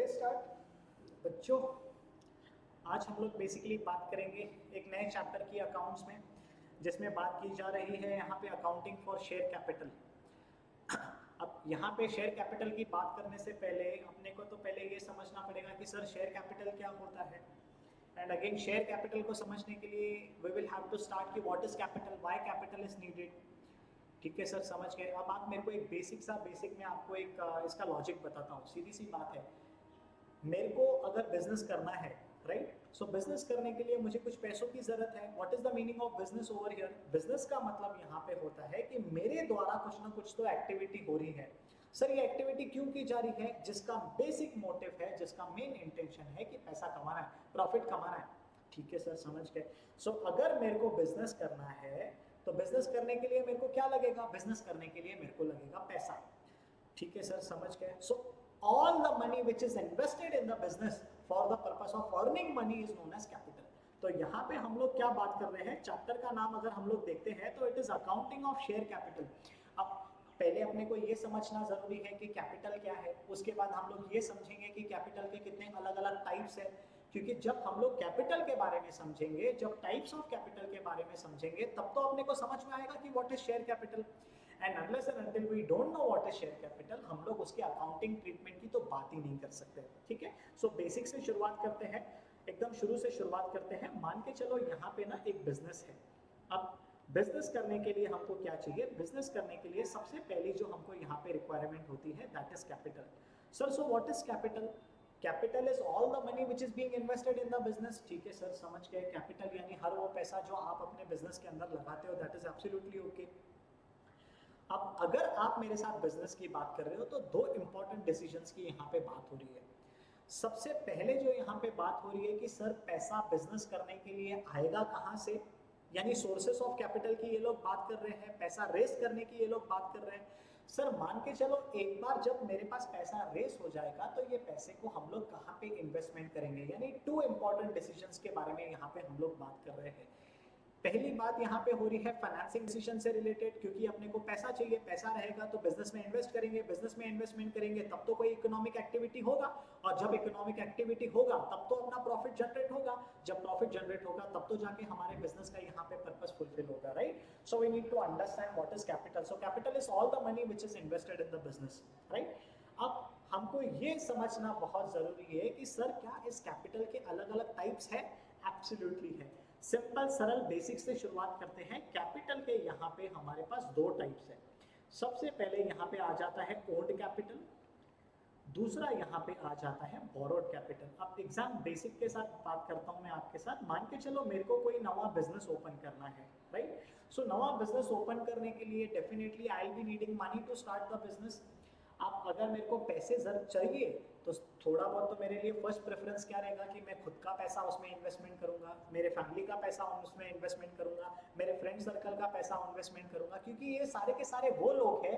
करें स्टार्ट। बच्चों, आज हम लोग बेसिकली बात करेंगे एक नए चैप्टर की अकाउंट्स में, जिसमें बात की जा रही है यहाँ पे अकाउंटिंग फॉर शेयर कैपिटल। अब यहाँ पे शेयर कैपिटल की बात करने से पहले अपने को तो पहले ये समझना पड़ेगा कि सर शेयर कैपिटल क्या होता है। एंड अगेन शेयर कैपिटल को समझने के लिए we will have to start कि what is capital, why capital is needed. ठीक है सर, समझ गए। अब आप मेरे को एक बेसिक में आपको एक इसका लॉजिक बताता हूँ। सीधी सी बात है, मेरे को अगर बिजनेस करना है, राइट, सो बिजनेस करने के लिए मुझे कुछ पैसों की जरूरत है। What is the meaning of business over here? Business का मतलब यहाँ पे होता है कि मेरे द्वारा कुछ ना कुछ तो एक्टिविटी हो रही है। सर ये एक्टिविटी क्यों की जा रही है? जिसका बेसिक मोटिव है, जिसका मेन इंटेंशन है कि पैसा कमाना है, प्रॉफिट कमाना है। ठीक है सर, समझ गए। सो अगर मेरे को बिजनेस करना है तो बिजनेस करने के लिए मेरे को क्या लगेगा? बिजनेस करने के लिए मेरे को लगेगा पैसा। ठीक है सर, समझ गए। सो all the money which is invested in the business for the purpose of earning money is known as capital। तो यहाँ पे हम लोग क्या बात कर रहे हैं, चैप्टर का नाम अगर हम लोग देखते हैं तो it is accounting of share capital. अब पहले अपने को ये समझना जरूरी है कि कैपिटल क्या है, उसके बाद हम लोग ये समझेंगे कि कैपिटल के कितने अलग अलग टाइप्स है। क्योंकि जब हम लोग कैपिटल के बारे में समझेंगे, जब टाइप्स ऑफ कैपिटल के बारे में समझेंगे, तब तो अपने को समझ में आएगा कि what is share capital. And unless and until we don't know what is share capital, हम लोग उसके अकाउंटिंग ट्रीटमेंट की तो बात ही नहीं कर सकते। ठीक है, सो बेसिक से शुरुआत करते हैं, एकदम शुरू से शुरुआत करते हैं। मान के चलो यहाँ पे ना एक बिजनेस है। अब बिजनेस करने के लिए हमको क्या चाहिए? बिजनेस करने के लिए सबसे पहली जो हमको यहाँ पे रिक्वायरमेंट होती है, that is capital. Sir, so what is capital? Capital is all the money which is being invested in the business. ठीक है सर, समझ गए। कैपिटल यानी हर वो पैसा जो आप अपने बिजनेस के अंदर लगाते हो, दैट इज एब्सोल्युटली ओके। अब अगर आप मेरे साथ बिजनेस की बात कर रहे हो तो दो इंपॉर्टेंट डिसीजंस की यहाँ पे बात हो रही है। सबसे पहले जो यहाँ पे बात हो रही है कि सर पैसा बिजनेस करने के लिए आएगा कहाँ से, यानी सोर्सेस ऑफ कैपिटल की ये लोग बात कर रहे हैं, पैसा रेस करने की ये लोग बात कर रहे हैं। सर मान के चलो एक बार जब मेरे पास पैसा रेस हो जाएगा तो ये पैसे को हम लोग कहाँ पे इन्वेस्टमेंट करेंगे, यानी टू इंपॉर्टेंट डिसीजंस के बारे में यहाँ पे हम लोग बात कर रहे हैं। पहली बात यहाँ पे हो रही है फाइनेंसिंग डिसीजन से रिलेटेड, क्योंकि अपने को पैसा चाहिए, पैसा रहेगा तो बिजनेस में इन्वेस्ट करेंगे, बिजनेस में इन्वेस्टमेंट करेंगे तब तो कोई इकोनॉमिक एक्टिविटी होगा, और जब इकोनॉमिक एक्टिविटी होगा तब तो अपना प्रॉफिट जनरेट होगा, जब प्रॉफिट जनरेट होगा तब तो जाके हमारे बिजनेस का यहाँ पे पर्पस फुलफिल होगा, right. So we need to understand what is capital. So capital is all the money which is invested in the business, right. अब हमको ये समझना बहुत जरूरी है कि सर क्या इस कैपिटल के अलग अलग टाइप्स है? एब्सोल्युटली है। सिंपल सरल बेसिक से शुरुआत करते हैं। कैपिटल के यहाँ पे हमारे पास दो टाइप्स है। सबसे पहले यहाँ पे आ जाता है ओन्ड कैपिटल, दूसरा यहाँ पे आ जाता है बोरोड कैपिटल। अब एग्जाम बेसिक के साथ बात करता हूँ मैं आपके साथ। मान के चलो मेरे को कोई नवा बिजनेस ओपन करना है, राइट। सो नवा बिजनेस ओपन करने के लिए definitely I will be needing money to start the business. आप अगर मेरे को पैसे जरूर चाहिए तो थोड़ा बहुत तो मेरे लिए फर्स्ट प्रेफरेंस क्या रहेगा कि मैं खुद का पैसा उसमें इन्वेस्टमेंट करूंगा, मेरे फैमिली का पैसा उसमें इन्वेस्टमेंट करूंगा, मेरे फ्रेंड सर्कल का पैसा इन्वेस्टमेंट करूंगा, क्योंकि ये सारे के सारे वो लोग हैं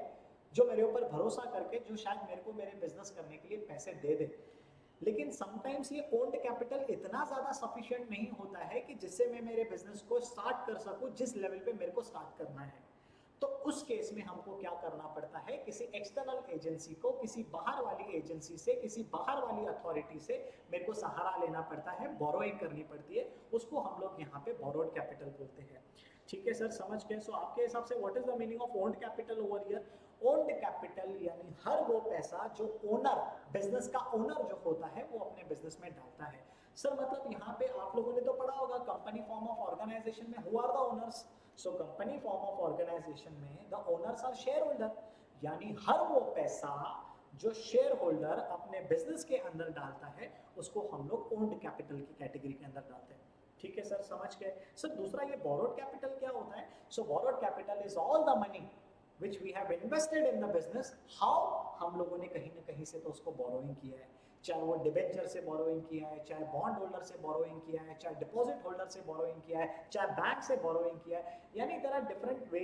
जो मेरे ऊपर भरोसा करके जो शायद मेरे को मेरे बिजनेस करने के लिए पैसे दे दे। लेकिन समटाइम्स ये ओन्ड कैपिटल इतना ज्यादा सफिशिएंट नहीं होता है कि जिससे मैं मेरे बिजनेस को स्टार्ट कर सकूं जिस लेवल पे मेरे को स्टार्ट करना है। तो उस केस में हमको क्या करना पड़ता है? किसी एक्सटर्नल एजेंसी को, किसी बाहर वाली एजेंसी से, किसी बाहर वाली अथॉरिटी से मेरे को सहारा लेना पड़ता है, बोरोइंग करनी पड़ती है। उसको हम लोग यहाँ पे बोरोड कैपिटल बोलते हैं। ठीक है सर, समझ गए। सो आपके हिसाब से what is the meaning of owned capital over here? Owned capital यानी हर वो पैसा जो ओनर, बिजनेस का ओनर जो होता है वो अपने बिजनेस में डालता है। सर मतलब यहाँ पे आप लोगों ने तो पढ़ा होगा कंपनी फॉर्म ऑफ ऑर्गेनाइजेशन में who are the owners. So company form of organisation में the owners are shareholder, यानी हर वो पैसा जो शेयर होल्डर अपने बिजनेस के अंदर डालता है उसको हम लोग ओन्ड कैपिटल की कैटेगरी के अंदर डालते हैं। ठीक है सर, समझ गए। सर दूसरा ये बोरोड कैपिटल क्या होता है? So borrowed capital is all the money which we have invested in the business। how हम लोगों ने कहीं ना कहीं से तो उसको बोरोइंग किया है, चाहे वो डिबेंचर से बोरोइंग किया है, चाहे बॉन्ड होल्डर से बोरोइंग किया है, चाहे डिपॉजिट होल्डर से बोरोइंग किया है, चाहे बैंक से बोरोइंग किया है। यानी there are different way,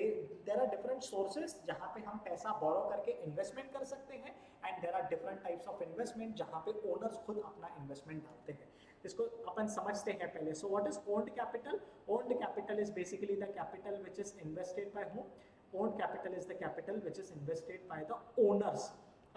there are different sources जहां पे हम पैसा बोरो करके इन्वेस्टमेंट कर सकते हैं, and there are different types of investment जहां पे ओनर्स खुद अपना इन्वेस्टमेंट डालते हैं। इसको अपन समझते हैं पहले। सो what is owned capital? Owned capital is basically the capital which is invested bye whom? Owned capital is the capital which is invested by the owners।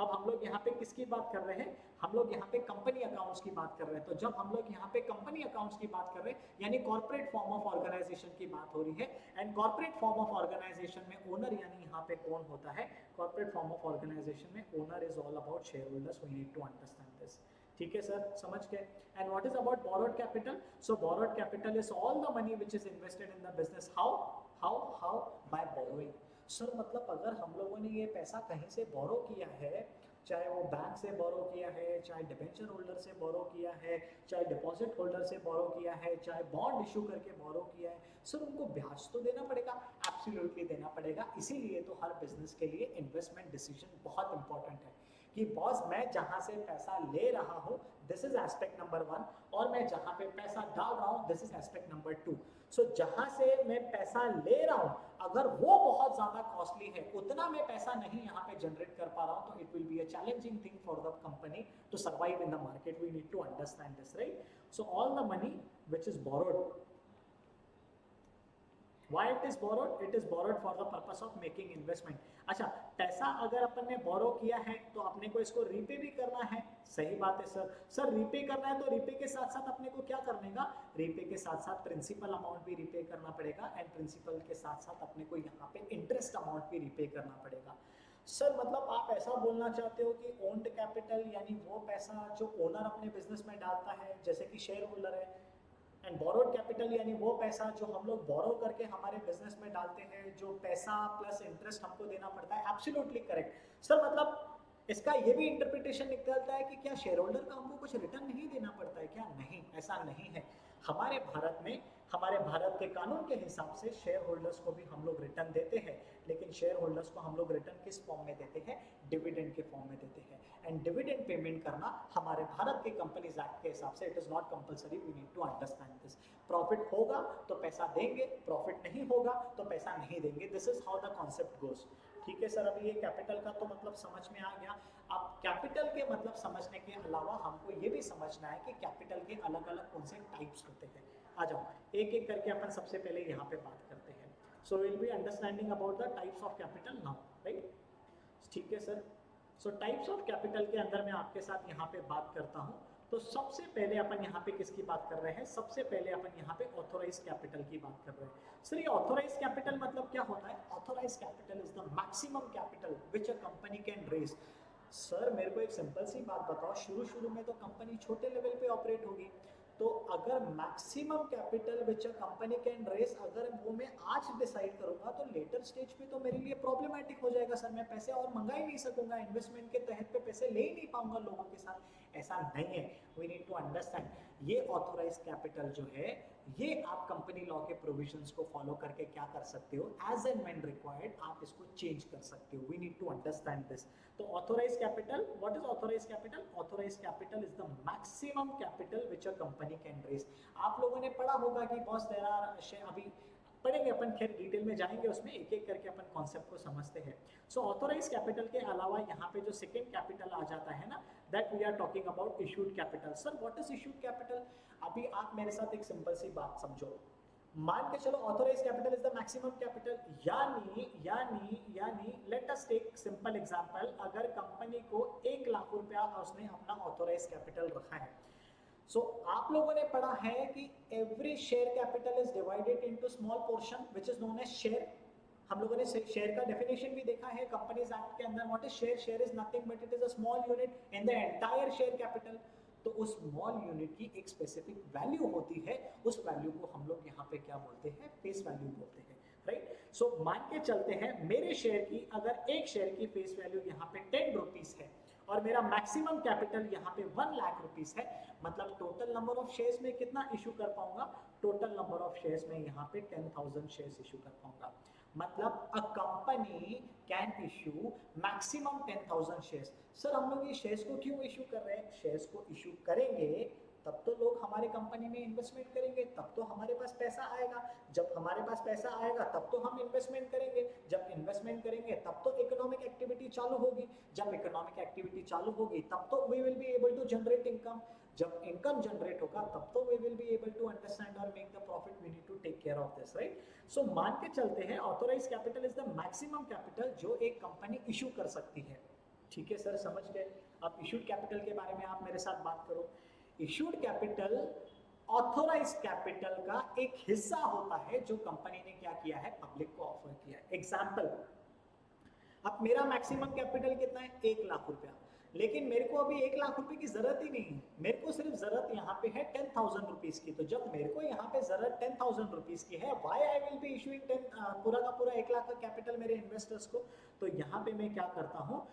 अब हम लोग यहाँ पे किसकी बात कर रहे हैं, हम लोग यहाँ पे कंपनी अकाउंट्स की बात कर रहे हैं। तो जब हम लोग यहाँ पे कंपनी अकाउंट्स की बात कर रहे हैं यानी कॉर्पोरेट फॉर्म ऑफ ऑर्गेनाइजेशन की बात हो रही है। And corporate form of organisation में ओनर यानी यहाँ पे कौन होता है, कॉर्पोरेट फॉर्म ऑफ ऑर्गेनाइजेशन में owner is all about shareholders, we need to understand this. ठीक है सर, समझ गए। And what is about borrowed capital, so borrowed capital is all the money which is invested in the business, how by borrowing. Sir मतलब अगर हम लोगों ने ये पैसा कहीं से बोरो किया है, चाहे वो बैंक से बोरो किया है, चाहे डिबेंचर होल्डर से बोरो किया है, चाहे डिपॉजिट होल्डर से बोरो किया है, चाहे बॉन्ड इशू करके बोरो किया है, सर उनको ब्याज तो देना पड़ेगा, एब्सोल्युटली देना पड़ेगा। इसीलिए तो हर बिजनेस के लिए इन्वेस्टमेंट डिसीजन बहुत इंपॉर्टेंट है कि बॉस मैं जहां से पैसा ले रहा हूं दिस इज एस्पेक्ट नंबर 1, और मैं जहां पे पैसा डाल रहा हूं दिस इज एस्पेक्ट नंबर 2। सो जहां से मैं पैसा ले रहा हूं अगर वो बहुत ज्यादा कॉस्टली है, उतना मैं पैसा नहीं यहाँ पे जनरेट कर पा रहा हूं, तो it will be a challenging thing for the company to survive in the market. We need to understand this, right. So all the money which is borrowed, Why it is borrowed? It is borrowed for the purpose of making investment. अच्छा, पैसा अगर अपन ने बोरो किया है तो अपने को इसको रीपे भी करना है, सही बात है सर। सर रीपे करना है तो रीपे के साथ साथ अपने को क्या करने का, रीपे के साथ साथ प्रिंसिपल अमाउंट भी रीपे करना पड़ेगा, एंड प्रिंसिपल के साथ साथ अपने को यहाँ पे इंटरेस्ट अमाउंट भी रीपे करना पड़ेगा। सर मतलब आप ऐसा बोलना चाहते हो कि ओन्ड कैपिटल यानी वो पैसा जो ओनर अपने बिजनेस में डालता है, जैसे कि शेयर होल्डर है, एंड बोरोड कैपिटल यानी वो पैसा जो हम लोग बोरो करके हमारे बिजनेस में डालते हैं, जो पैसा प्लस इंटरेस्ट हमको देना पड़ता है। Absolutely correct sir. मतलब इसका ये भी इंटरप्रिटेशन निकलता है कि क्या शेयर होल्डर का हमको कुछ रिटर्न नहीं देना पड़ता है क्या? नहीं, ऐसा नहीं है। हमारे भारत में, हमारे भारत के कानून के हिसाब से शेयर होल्डर्स को भी हम लोग रिटर्न देते हैं, लेकिन शेयर होल्डर्स को हम लोग रिटर्न किस फॉर्म में देते हैं, डिविडेंड के फॉर्म में देते हैं। एंड डिविडेंड पेमेंट करना हमारे भारत के कंपनीज एक्ट के हिसाब से it is not compulsory, we need to understand this. Profit होगा तो पैसा देंगे, प्रॉफिट नहीं होगा तो पैसा नहीं देंगे, this is how the concept goes. ठीक है सर, अभी ये कैपिटल का तो मतलब समझ में आ गया। अब कैपिटल के मतलब समझने के अलावा हमको ये भी समझना है कि कैपिटल के अलग अलग कौन से टाइप्स होते हैं। आ जाओ एक एक करके अपन सबसे पहले यहाँ पे बात करते हैं। So will be understanding about the types of capital now, right. ठीक है sir. So types of capital के अंदर मैं आपके साथ यहाँ पे बात करता हूँ। तो सबसे पहले अपन यहाँ पे किसकी बात कर रहे हैं, सबसे पहले अपन यहाँ पे ऑथोराइज कैपिटल की बात कर रहे हैं। सर ये ऑथोराइज कैपिटल मतलब क्या होता है? Authorise capital is the maximum capital which a company can raise. Sir मेरे को एक सिंपल सी बात बताओ, शुरू शुरू में तो कंपनी छोटे लेवल पे ऑपरेट होगी, तो अगर maximum capital which a company can raise अगर वो मैं आज डिसाइड करूंगा तो लेटर स्टेज पे तो मेरे लिए प्रॉब्लमेटिक हो जाएगा सर। मैं पैसे और मंगा ही नहीं सकूंगा, इन्वेस्टमेंट के तहत पे पैसे ले ही नहीं पाऊंगा लोगों के साथ। ऐसा नहीं है, वी नीड टू अंडरस्टैंड। ये ऑथोराइज कैपिटल जो है ये आप कंपनी लॉ के प्रोविजंस को फॉलो करके क्या कर सकते हो, एज एंड व्हेन रिक्वायर्ड आप इसको चेंज कर सकते हो। We need to understand this. तो authorise capital, what is authorise capital? Authorise capital is the maximum capital which a company can raise. आप लोगों ने पढ़ा होगा कि बॉस देयर आर, अभी पढ़ेंगे अपन, खैर डिटेल में जाएंगे उसमें, एक एक करके अपन कॉन्सेप्ट को समझते हैं। सो ऑथोराइज कैपिटल के अलावा यहाँ पे जो सेकंड कैपिटल आ जाता है ना, that we are talking about issued capital. Sir what is issued capital? अभी आप मेरे साथ एक सिंपल सी बात समझो, मान के चलो authorise capital is the maximum capital, यानी let us take simple example, अगर कंपनी को 1 लाख रुपया उसने अपना ऑथोराइज कैपिटल रखा है। सो आप लोगों ने पढ़ा है कि every share capital is divided into small portion which is known as share. हम लोगों ने शेयर का डेफिनेशन भी देखा है कंपनीज एक्ट के अंदर। What is share? Share is nothing but it is a small unit in the entire share capital. तो उस स्मॉल यूनिट की एक स्पेसिफिक वैल्यू होती है, उस वैल्यू को हम लोग यहाँ पे क्या बोलते हैं? फेस वैल्यू बोलते हैं, राइट। सो मान के चलते हैं मेरे शेयर की, अगर एक शेयर की फेस वैल्यू यहाँ पे 10 रुपीज है और मेरा मैक्सिमम कैपिटल यहाँ पे 1 लाख रुपीज है, मतलब टोटल नंबर ऑफ शेयर्स में कितना इशू कर पाऊंगा? टोटल नंबर ऑफ शेयर्स में यहाँ पे 10,000 शेयर्स इशू कर पाऊंगा। मतलब अ company can issue maximum 10,000 shares. Sir हम लोग ये शेयर्स को क्यों इशू कर रहे हैं? शेयर्स को इशू करेंगे तब तो लोग हमारे कंपनी में इन्वेस्टमेंट करेंगे, तब तो हमारे पास पैसा आएगा। जब हमारे पास पैसा आएगा तब तो हम इन्वेस्टमेंट करेंगे, जब इन्वेस्टमेंट करेंगे तब तो इकोनॉमिक एक्टिविटी चालू होगी, जब इकोनॉमिक एक्टिविटी चालू होगी तब तो we will be able to generate income, जब इनकम जनरेट होगा तब तो we will be able to understand और make the profit. We need to take care of this, right. So मान के चलते हैं authorise capital is the maximum capital जो एक कंपनी इशू कर सकती है। ठीक है सर, समझ गए। अब इशूड कैपिटल के बारे में आप मेरे साथ बात करो। इशूड कैपिटल ऑथोराइज्ड कैपिटल का एक हिस्सा होता है जो कंपनी ने क्या किया है, पब्लिक को ऑफर किया है। एग्जांपल, अब मेरा मैक्सिमम कैपिटल कितना है, 1 लाख रुपया, लेकिन मेरे को अभी 1 लाख रुपए की जरूरत ही नहीं है, मेरे को सिर्फ जरूरत यहाँ पे है 10,000 रुपीज की। तो जब मेरे को यहाँ पे जरूरत 10,000 रुपीज की है, why I will B issuing पूरा का पूरा 1 लाख का कैपिटल मेरे इन्वेस्टर्स को। तो यहाँ पे मैं क्या करता हूँ,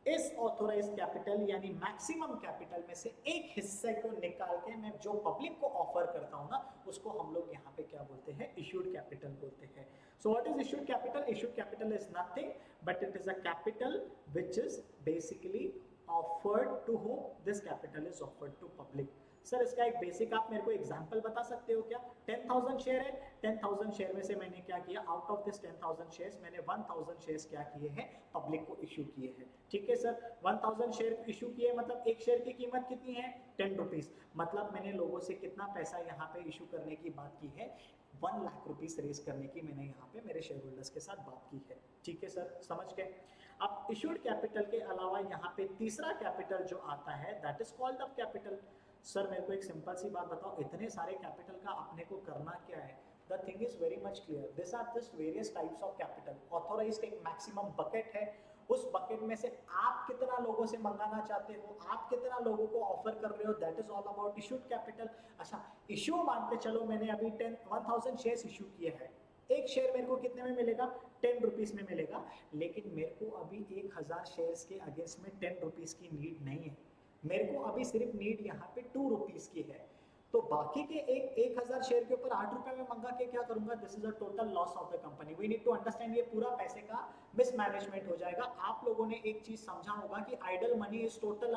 इस ऑथोराइज कैपिटल यानी मैक्सिमम कैपिटल में से एक हिस्से को निकाल के मैं जो पब्लिक को ऑफर करता हूँ ना, उसको हम लोग यहाँ पे क्या बोलते हैं, इशूड कैपिटल बोलते हैं। So what is issued capital? Issued capital is nothing but it is a capital which is basically offered to whom? This capital is offered to public. Sir इसका एक बेसिक आप मेरे को एग्जांपल बता सकते हो क्या? 10,000 शेयर है, 10,000 शेयर में से मैंने क्या किया, आउट ऑफ दिस 10,000 शेयर्स मैंने 1,000 शेयर्स क्या किए हैं, पब्लिक को इशू किए हैं। ठीक है सर, 1,000 शेयर इशू किए मतलब एक शेयर की कीमत कितनी है, 10 रुपीज। मतलब मैंने लोगों से कितना पैसा यहाँ पे इशू करने की बात की है, 1 लाख रुपीज रेज करने की मैंने यहाँ पे मेरे शेयर होल्डर्स के साथ बात की है। ठीक है सर, समझ गए। अब इशूड कैपिटल के अलावा यहाँ पे तीसरा कैपिटल जो आता है that is called up capital. Sir मेरे को एक सिंपल सी बात बताओ, इतने सारे कैपिटल का अपने को करना क्या है? The thing is very much clear, this are just various types of capital. Authorised एक मैक्सिमम बकेट है, उस बकेट में से आप कितना लोगों से मंगाना चाहते हो, आप कितना लोगों को ऑफर कर रहे हो, that is all about issued capital. अच्छा, इशू मान के चलो मैंने अभी 1,000 शेयर्स इशू किए हैं, एक शेयर मेरे को कितने में मिलेगा, 10 रुपीज में मिलेगा, लेकिन मेरे को अभी 1,000 शेयर्स के अगेंस्ट में 10 रुपीज की नीड नहीं है, मेरे को अभी सिर्फ नीड यहाँ पे 2 रुपीज की है। तो बाकी के 1,000 शेयर के ऊपर 8 रुपए में मंगा के क्या करूंगा, this is a total loss of the company. We need to understand, ये पूरा पैसे का मिसमैनेजमेंट हो जाएगा। आप लोगों ने एक चीज समझा होगा कि idle money is total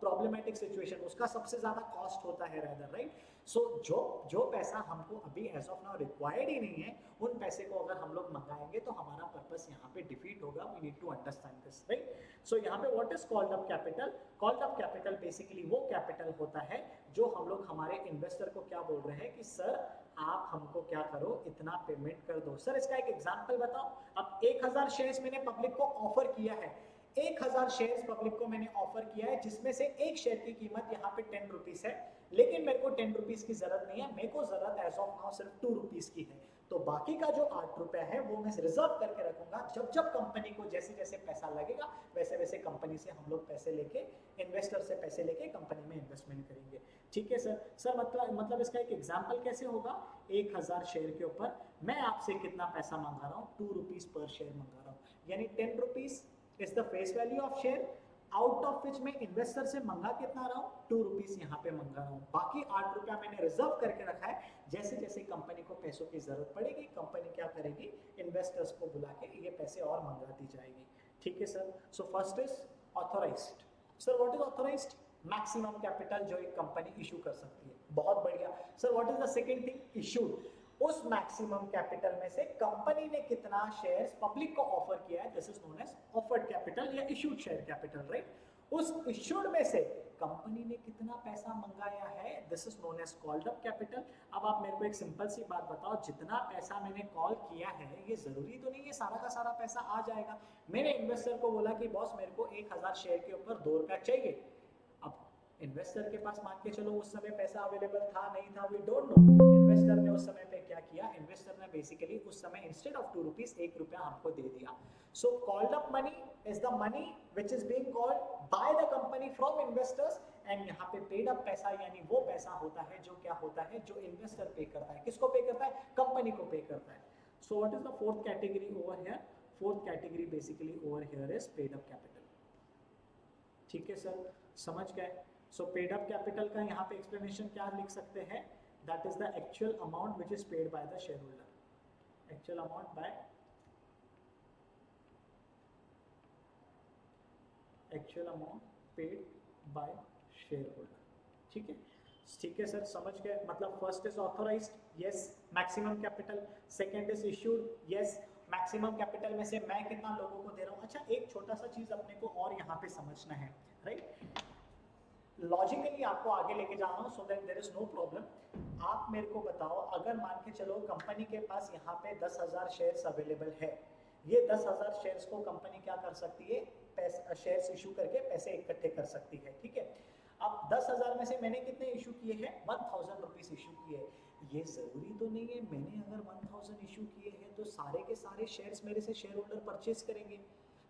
problematic situation, उसका सबसे ज्यादा कॉस्ट होता है रादर, राइट। सो जो पैसा हमको अभी एज ऑफ नाउ रिक्वायर्ड ही नहीं है, उन पैसे को अगर हम लोग मंगाएंगे तो हमारा पर्पस यहाँ पे डिफीट होगा। We need to understand this, right. So यहाँ पे what is called up capital? Called up capital basically वो कैपिटल होता है जो हम लोग हमारे इन्वेस्टर को क्या बोल रहे हैं कि सर आप हमको क्या करो, इतना पेमेंट कर दो। सर इसका एक एग्जांपल बताओ। अब 1,000 शेयर्स मैंने पब्लिक को ऑफर किया है, 1,000 शेयर्स पब्लिक को मैंने ऑफर किया है, जिसमें से एक शेयर की कीमत यहाँ पे 10 रुपीज है, लेकिन मेरे को 10 रुपीज की जरूरत नहीं है, मेरे को जरूरत एज ऑफ नाउ सिर्फ 2 रुपीज की है। तो बाकी का जो 8 रुपया है वो मैं रिजर्व करके रखूंगा, जब जब कंपनी को जैसे जैसे पैसा लगेगा वैसे वैसे कंपनी से हम लोग पैसे लेके, इन्वेस्टर से पैसे लेके कंपनी में इन्वेस्टमेंट करेंगे। ठीक है सर। सर मतलब इसका एक एग्जांपल कैसे होगा, 1,000 शेयर के ऊपर मैं आपसे कितना पैसा मंगा रहा हूँ, 2 रुपीज पर शेयर मंगा रहा हूँ, यानी 10 rupees is the face value of share, out of which मैं इन्वेस्टर से मंगा कितना रहा हूँ, 2 रुपीज यहाँ पे मंगा रहा हूँ। बाकी 8 रुपया मैंने रिजर्व करके रखा है, जैसे जैसे कंपनी को पैसों की जरूरत पड़ेगी कंपनी क्या करेगी, इन्वेस्टर्स को बुला के ये पैसे और मंगाती जाएगी। ठीक है sir. So first is authorised. Sir what is authorised? Maximum capital जो एक कंपनी इशू कर सकती है। बहुत बढ़िया। Sir what is the second thing? Issued. उस मैक्सिमम कैपिटल में से कंपनी ने कितना शेयर्स पब्लिक को ऑफर किया है, this is known as offered capital या इशूड शेयर कैपिटल, राइट। उस इशूड में से कंपनी ने कितना पैसा मंगाया है, this is known as called up capital. अब आप मेरे को एक सिंपल सी बात बताओ, जितना पैसा मैंने कॉल किया है ये जरूरी तो नहीं है सारा का सारा पैसा आ जाएगा। मैंने इन्वेस्टर को बोला कि बॉस मेरे को 1,000 शेयर के ऊपर 2 रुपया चाहिए। अब इन्वेस्टर के पास मान के चलो उस समय पैसा अवेलेबल था नहीं था, वी डोंट नो। इन्वेस्टर ने उस समय पे क्या किया, इन्वेस्टर ने बेसिकली उस समय इंस्टेड ऑफ 2 रुपीज 1 रुपया हमको दे दिया। So called up money is the money which is being called by the company from investors, and यहाँ पे पेड अप पैसा यानी वो पैसा होता है जो क्या होता है, जो इन्वेस्टर पे करता है। किसको पे करता है? कंपनी को पे करता है। सो what is the fourth category over here? Fourth category basically over here is paid up capital. ठीक है सर, समझ गए। सो पेड अप कैपिटल का यहाँ पे एक्सप्लेनेशन क्या लिख सकते हैं, that is the actual amount which is paid by the shareholder. Actual amount by actual amount paid by shareholder. ठीक है, ठीक है सर, समझ गए। मतलब first is authorised, yes, maximum capital. Second is issued, yes, maximum capital में से मैं कितना लोगों को दे रहा हूँ। अच्छा, एक छोटा सा चीज अपने को और यहाँ पे समझना है, राइट। लॉजिकली आपको आगे लेके जा रहा हूँ so that there is no problem. आप मेरे को बताओ, अगर मान के चलो कंपनी के पास यहाँ पे 10,000 शेयर्स अवेलेबल है, ये 10,000 शेयर्स को कंपनी क्या कर सकती है, पैसे शेयर्स इशू करके पैसे इकट्ठे कर सकती है, ठीक है। अब 10,000 में से मैंने कितने इशू किए हैं, 1000 रुपीज इशू किए हैं। ये जरूरी तो नहीं है मैंने अगर 1000 इशू किए हैं तो सारे के सारे शेयर्स मेरे से शेयर होल्डर परचेज करेंगे।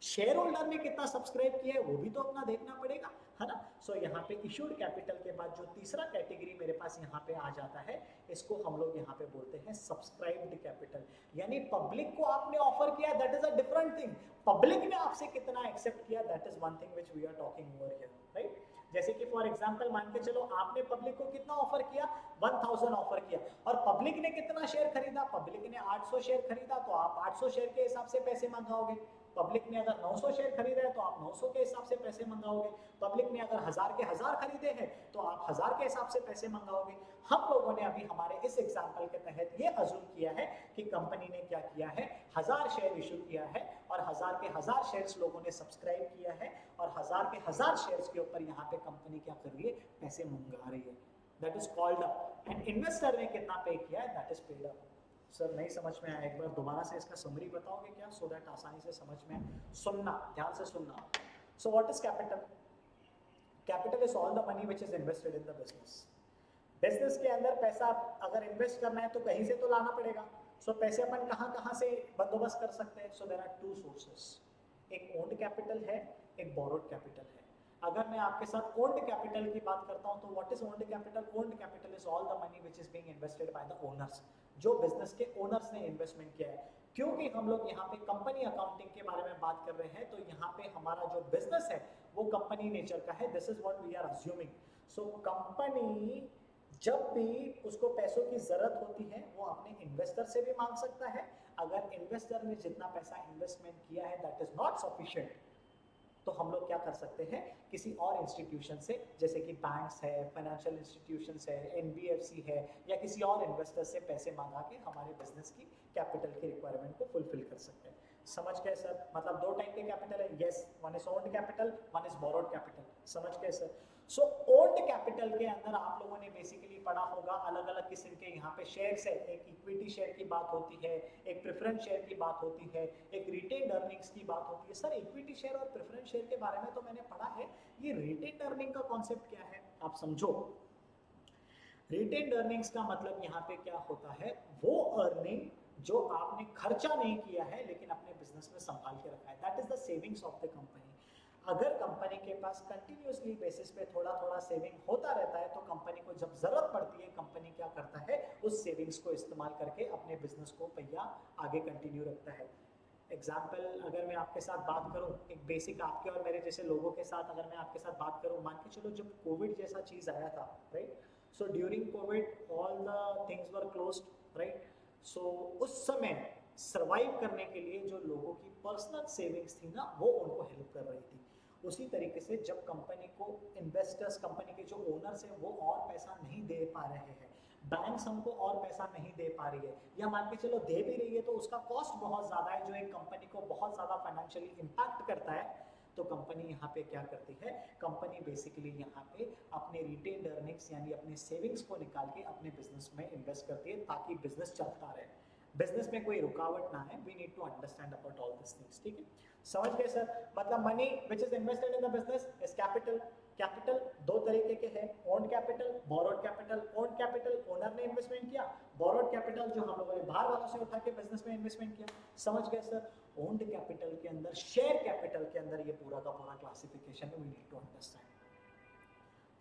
शेयर होल्डर ने कितना सब्सक्राइब किया है वो भी तो अपना देखना पड़ेगा, है ना। सो यहाँ पे इशूड कैपिटल के बाद जो तीसरा कैटेगरी मेरे पास यहाँ पे आ जाता है, इसको हम लोग यहाँ पे बोलते हैं सब्सक्राइब्ड कैपिटल। यानी पब्लिक को आपने ऑफर किया, that is a different thing. Public ने आपसे कितना एक्सेप्ट किया, that is one thing which we are talking over here, right. जैसे कि फॉर एग्जांपल मान के चलो आपने पब्लिक को कितना ऑफर किया, 1000 ऑफर किया, और पब्लिक ने कितना शेयर खरीदा, पब्लिक ने 800 शेयर खरीदा, तो आप 800 शेयर के हिसाब से पैसे मंगाओगे। पब्लिक ने अगर 900 शेयर खरीदा है तो आप 900 के हिसाब से पैसे मंगाओगे। पब्लिक ने अगर 1000 के 1000 खरीदे हैं तो आप 1000 के हिसाब से पैसे मंगाओगे। हम लोगों ने अभी हमारे इस एग्जांपल के तहत ये अज्यूम किया है कि कंपनी ने क्या किया है, 1000 शेयर इशू किया है और 1000 के 1000 शेयर्स लोगों ने सब्सक्राइब किया है और 1000 के 1000 शेयर्स के ऊपर यहाँ पे कंपनी क्या कर रही है, पैसे मंगा रही है। That is called up. And investor ने कितना पे किया है, that is paid up. Sir नहीं समझ में आया, एक बार दोबारा से इसका समरी बताओगे क्या, सो दैट आसानी से समझ में, सुनना ध्यान से सुनना। सो what is capital? Capital is all the money which is invested in the business. Business के अंदर पैसा अगर इन्वेस्ट करना है तो कहीं से तो लाना पड़ेगा। सो पैसे अपन कहाँ से बंदोबस्त कर सकते हैं? So there are two sources, एक ओन्ड कैपिटल है, एक बोरोड कैपिटल है। अगर मैं आपके साथ ओन्ड कैपिटल की बात करता हूं तो what is owned capital? Owned capital is all the money which is being invested by the owners, जो बिजनेस के ओनर्स ने इन्वेस्टमेंट किया है। क्योंकि हम लोग यहाँ पे कंपनी अकाउंटिंग के बारे में बात कर रहे हैं तो यहाँ पे हमारा जो बिजनेस है वो कंपनी नेचर का है। This is what we are assuming. So company जब भी उसको पैसों की जरूरत होती है वो अपने इन्वेस्टर से भी मांग सकता है। अगर इन्वेस्टर ने जितना पैसा इन्वेस्टमेंट किया है दैट इज नॉट सफिशिएंट, तो हम लोग क्या कर सकते हैं, किसी और इंस्टीट्यूशन से, जैसे कि बैंक्स है, फाइनेंशियल इंस्टीट्यूशंस है, एनबीएफसी है, या किसी और इन्वेस्टर से पैसे मंगा के हमारे बिजनेस की कैपिटल की रिक्वायरमेंट को फुलफिल कर सकते हैं। समझ गए सर? मतलब दो टाइप के कैपिटल है, yes, one is owned capital, one is borrowed capital. समझ गए सर? सो ओन्ड कैपिटल के अंदर आप लोगों ने बेसिकली पढ़ा होगा अलग अलग किस्म के यहाँ पे शेयर्स है। एक इक्विटी शेयर की बात होती है, एक प्रेफरेंस शेयर की बात होती है, एक रिटेन्ड अर्निंग्स की बात होती है। सर इक्विटी शेयर और प्रेफरेंस शेयर के बारे में तो मैंने पढ़ा है, ये रिटेन्ड अर्निंग का कॉन्सेप्ट क्या है आप समझो। रिटेन्ड अर्निंग्स का मतलब यहाँ पे क्या होता है, वो अर्निंग जो आपने खर्चा नहीं किया है लेकिन अपने बिजनेस में संभाल के रखा है, that is the savings of the company. अगर कंपनी के पास कंटिन्यूअसली बेसिस पे थोड़ा थोड़ा सेविंग होता रहता है तो कंपनी को जब जरूरत पड़ती है कंपनी क्या करता है, उस सेविंग्स को इस्तेमाल करके अपने बिजनेस को पहिया आगे कंटिन्यू रखता है। एग्जाम्पल अगर मैं आपके साथ बात करूं, एक बेसिक आपके और मेरे जैसे लोगों के साथ अगर मैं आपके साथ बात करूं, मान के चलो जब कोविड जैसा चीज आया था, right, so during covid all the things were closed, right. So उस समय सर्वाइव करने के लिए जो लोगों की पर्सनल सेविंग्स थी ना वो उनको हेल्प कर रही थी। उसी तरीके से जब कंपनी को इन्वेस्टर्स, कंपनी के जो ओनर्स हैं वो और पैसा नहीं दे पा रहे हैं, बैंक्स हमको और पैसा नहीं दे पा रही है, या मान के चलो दे भी रही है तो उसका कॉस्ट बहुत ज़्यादा है जो एक कंपनी को बहुत ज़्यादा फाइनेंशियली इम्पैक्ट करता है, तो कंपनी यहाँ पे क्या करती है, कंपनी बेसिकली यहाँ पे अपने रिटेन्ड अर्निंग्स यानी अपने सेविंग्स को निकाल के अपने बिजनेस में इन्वेस्ट करती है ताकि बिजनेस चलता रहे, बिजनेस में कोई रुकावट ना है। We need to understand about all this things, ठीक है। समझ गए सर? मतलब money which is invested in the business is capital. Capital दो तरीके के हैं, owned capital, borrowed capital. Owned capital owner ने इन्वेस्टमेंट किया, बोरोड कैपिटल जो हम लोगों ने बाहर वालों से उठा के बिजनेस में इन्वेस्टमेंट किया। समझ गए सर? ओन्ड कैपिटल के अंदर, शेयर कैपिटल के अंदर ये पूरा का पूरा क्लासिफिकेशन है, we need to understand.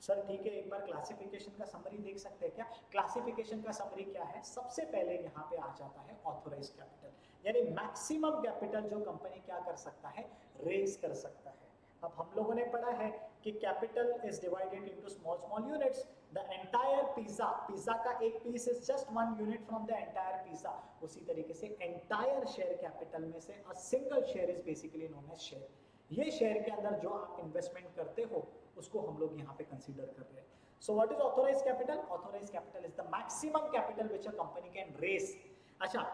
Sir ठीक है, एक बार क्लासिफिकेशन का समरी देख सकते हैं क्या? क्लासिफिकेशन का समरी क्या है? सबसे पहले यहाँ पे आ जाता है ऑथोराइज कैपिटल, यानी मैक्सिमम कैपिटल जो कंपनी क्या कर सकता है, रेज कर सकता है। अब हम लोगों ने पढ़ा है कि capital is divided into small small units. The entire pizza, pizza का एक piece is just 1 unit from the entire pizza. उसी तरीके से एंटायर शेयर कैपिटल में से a single share is basically known as share. ये शेयर के अंदर जो आप इन्वेस्टमेंट करते हो उसको हम लोग यहाँ पे कंसीडर कर रहे हैं। So what is authorised capital? Authorised capital is the maximum capital which a company can raise. अच्छा,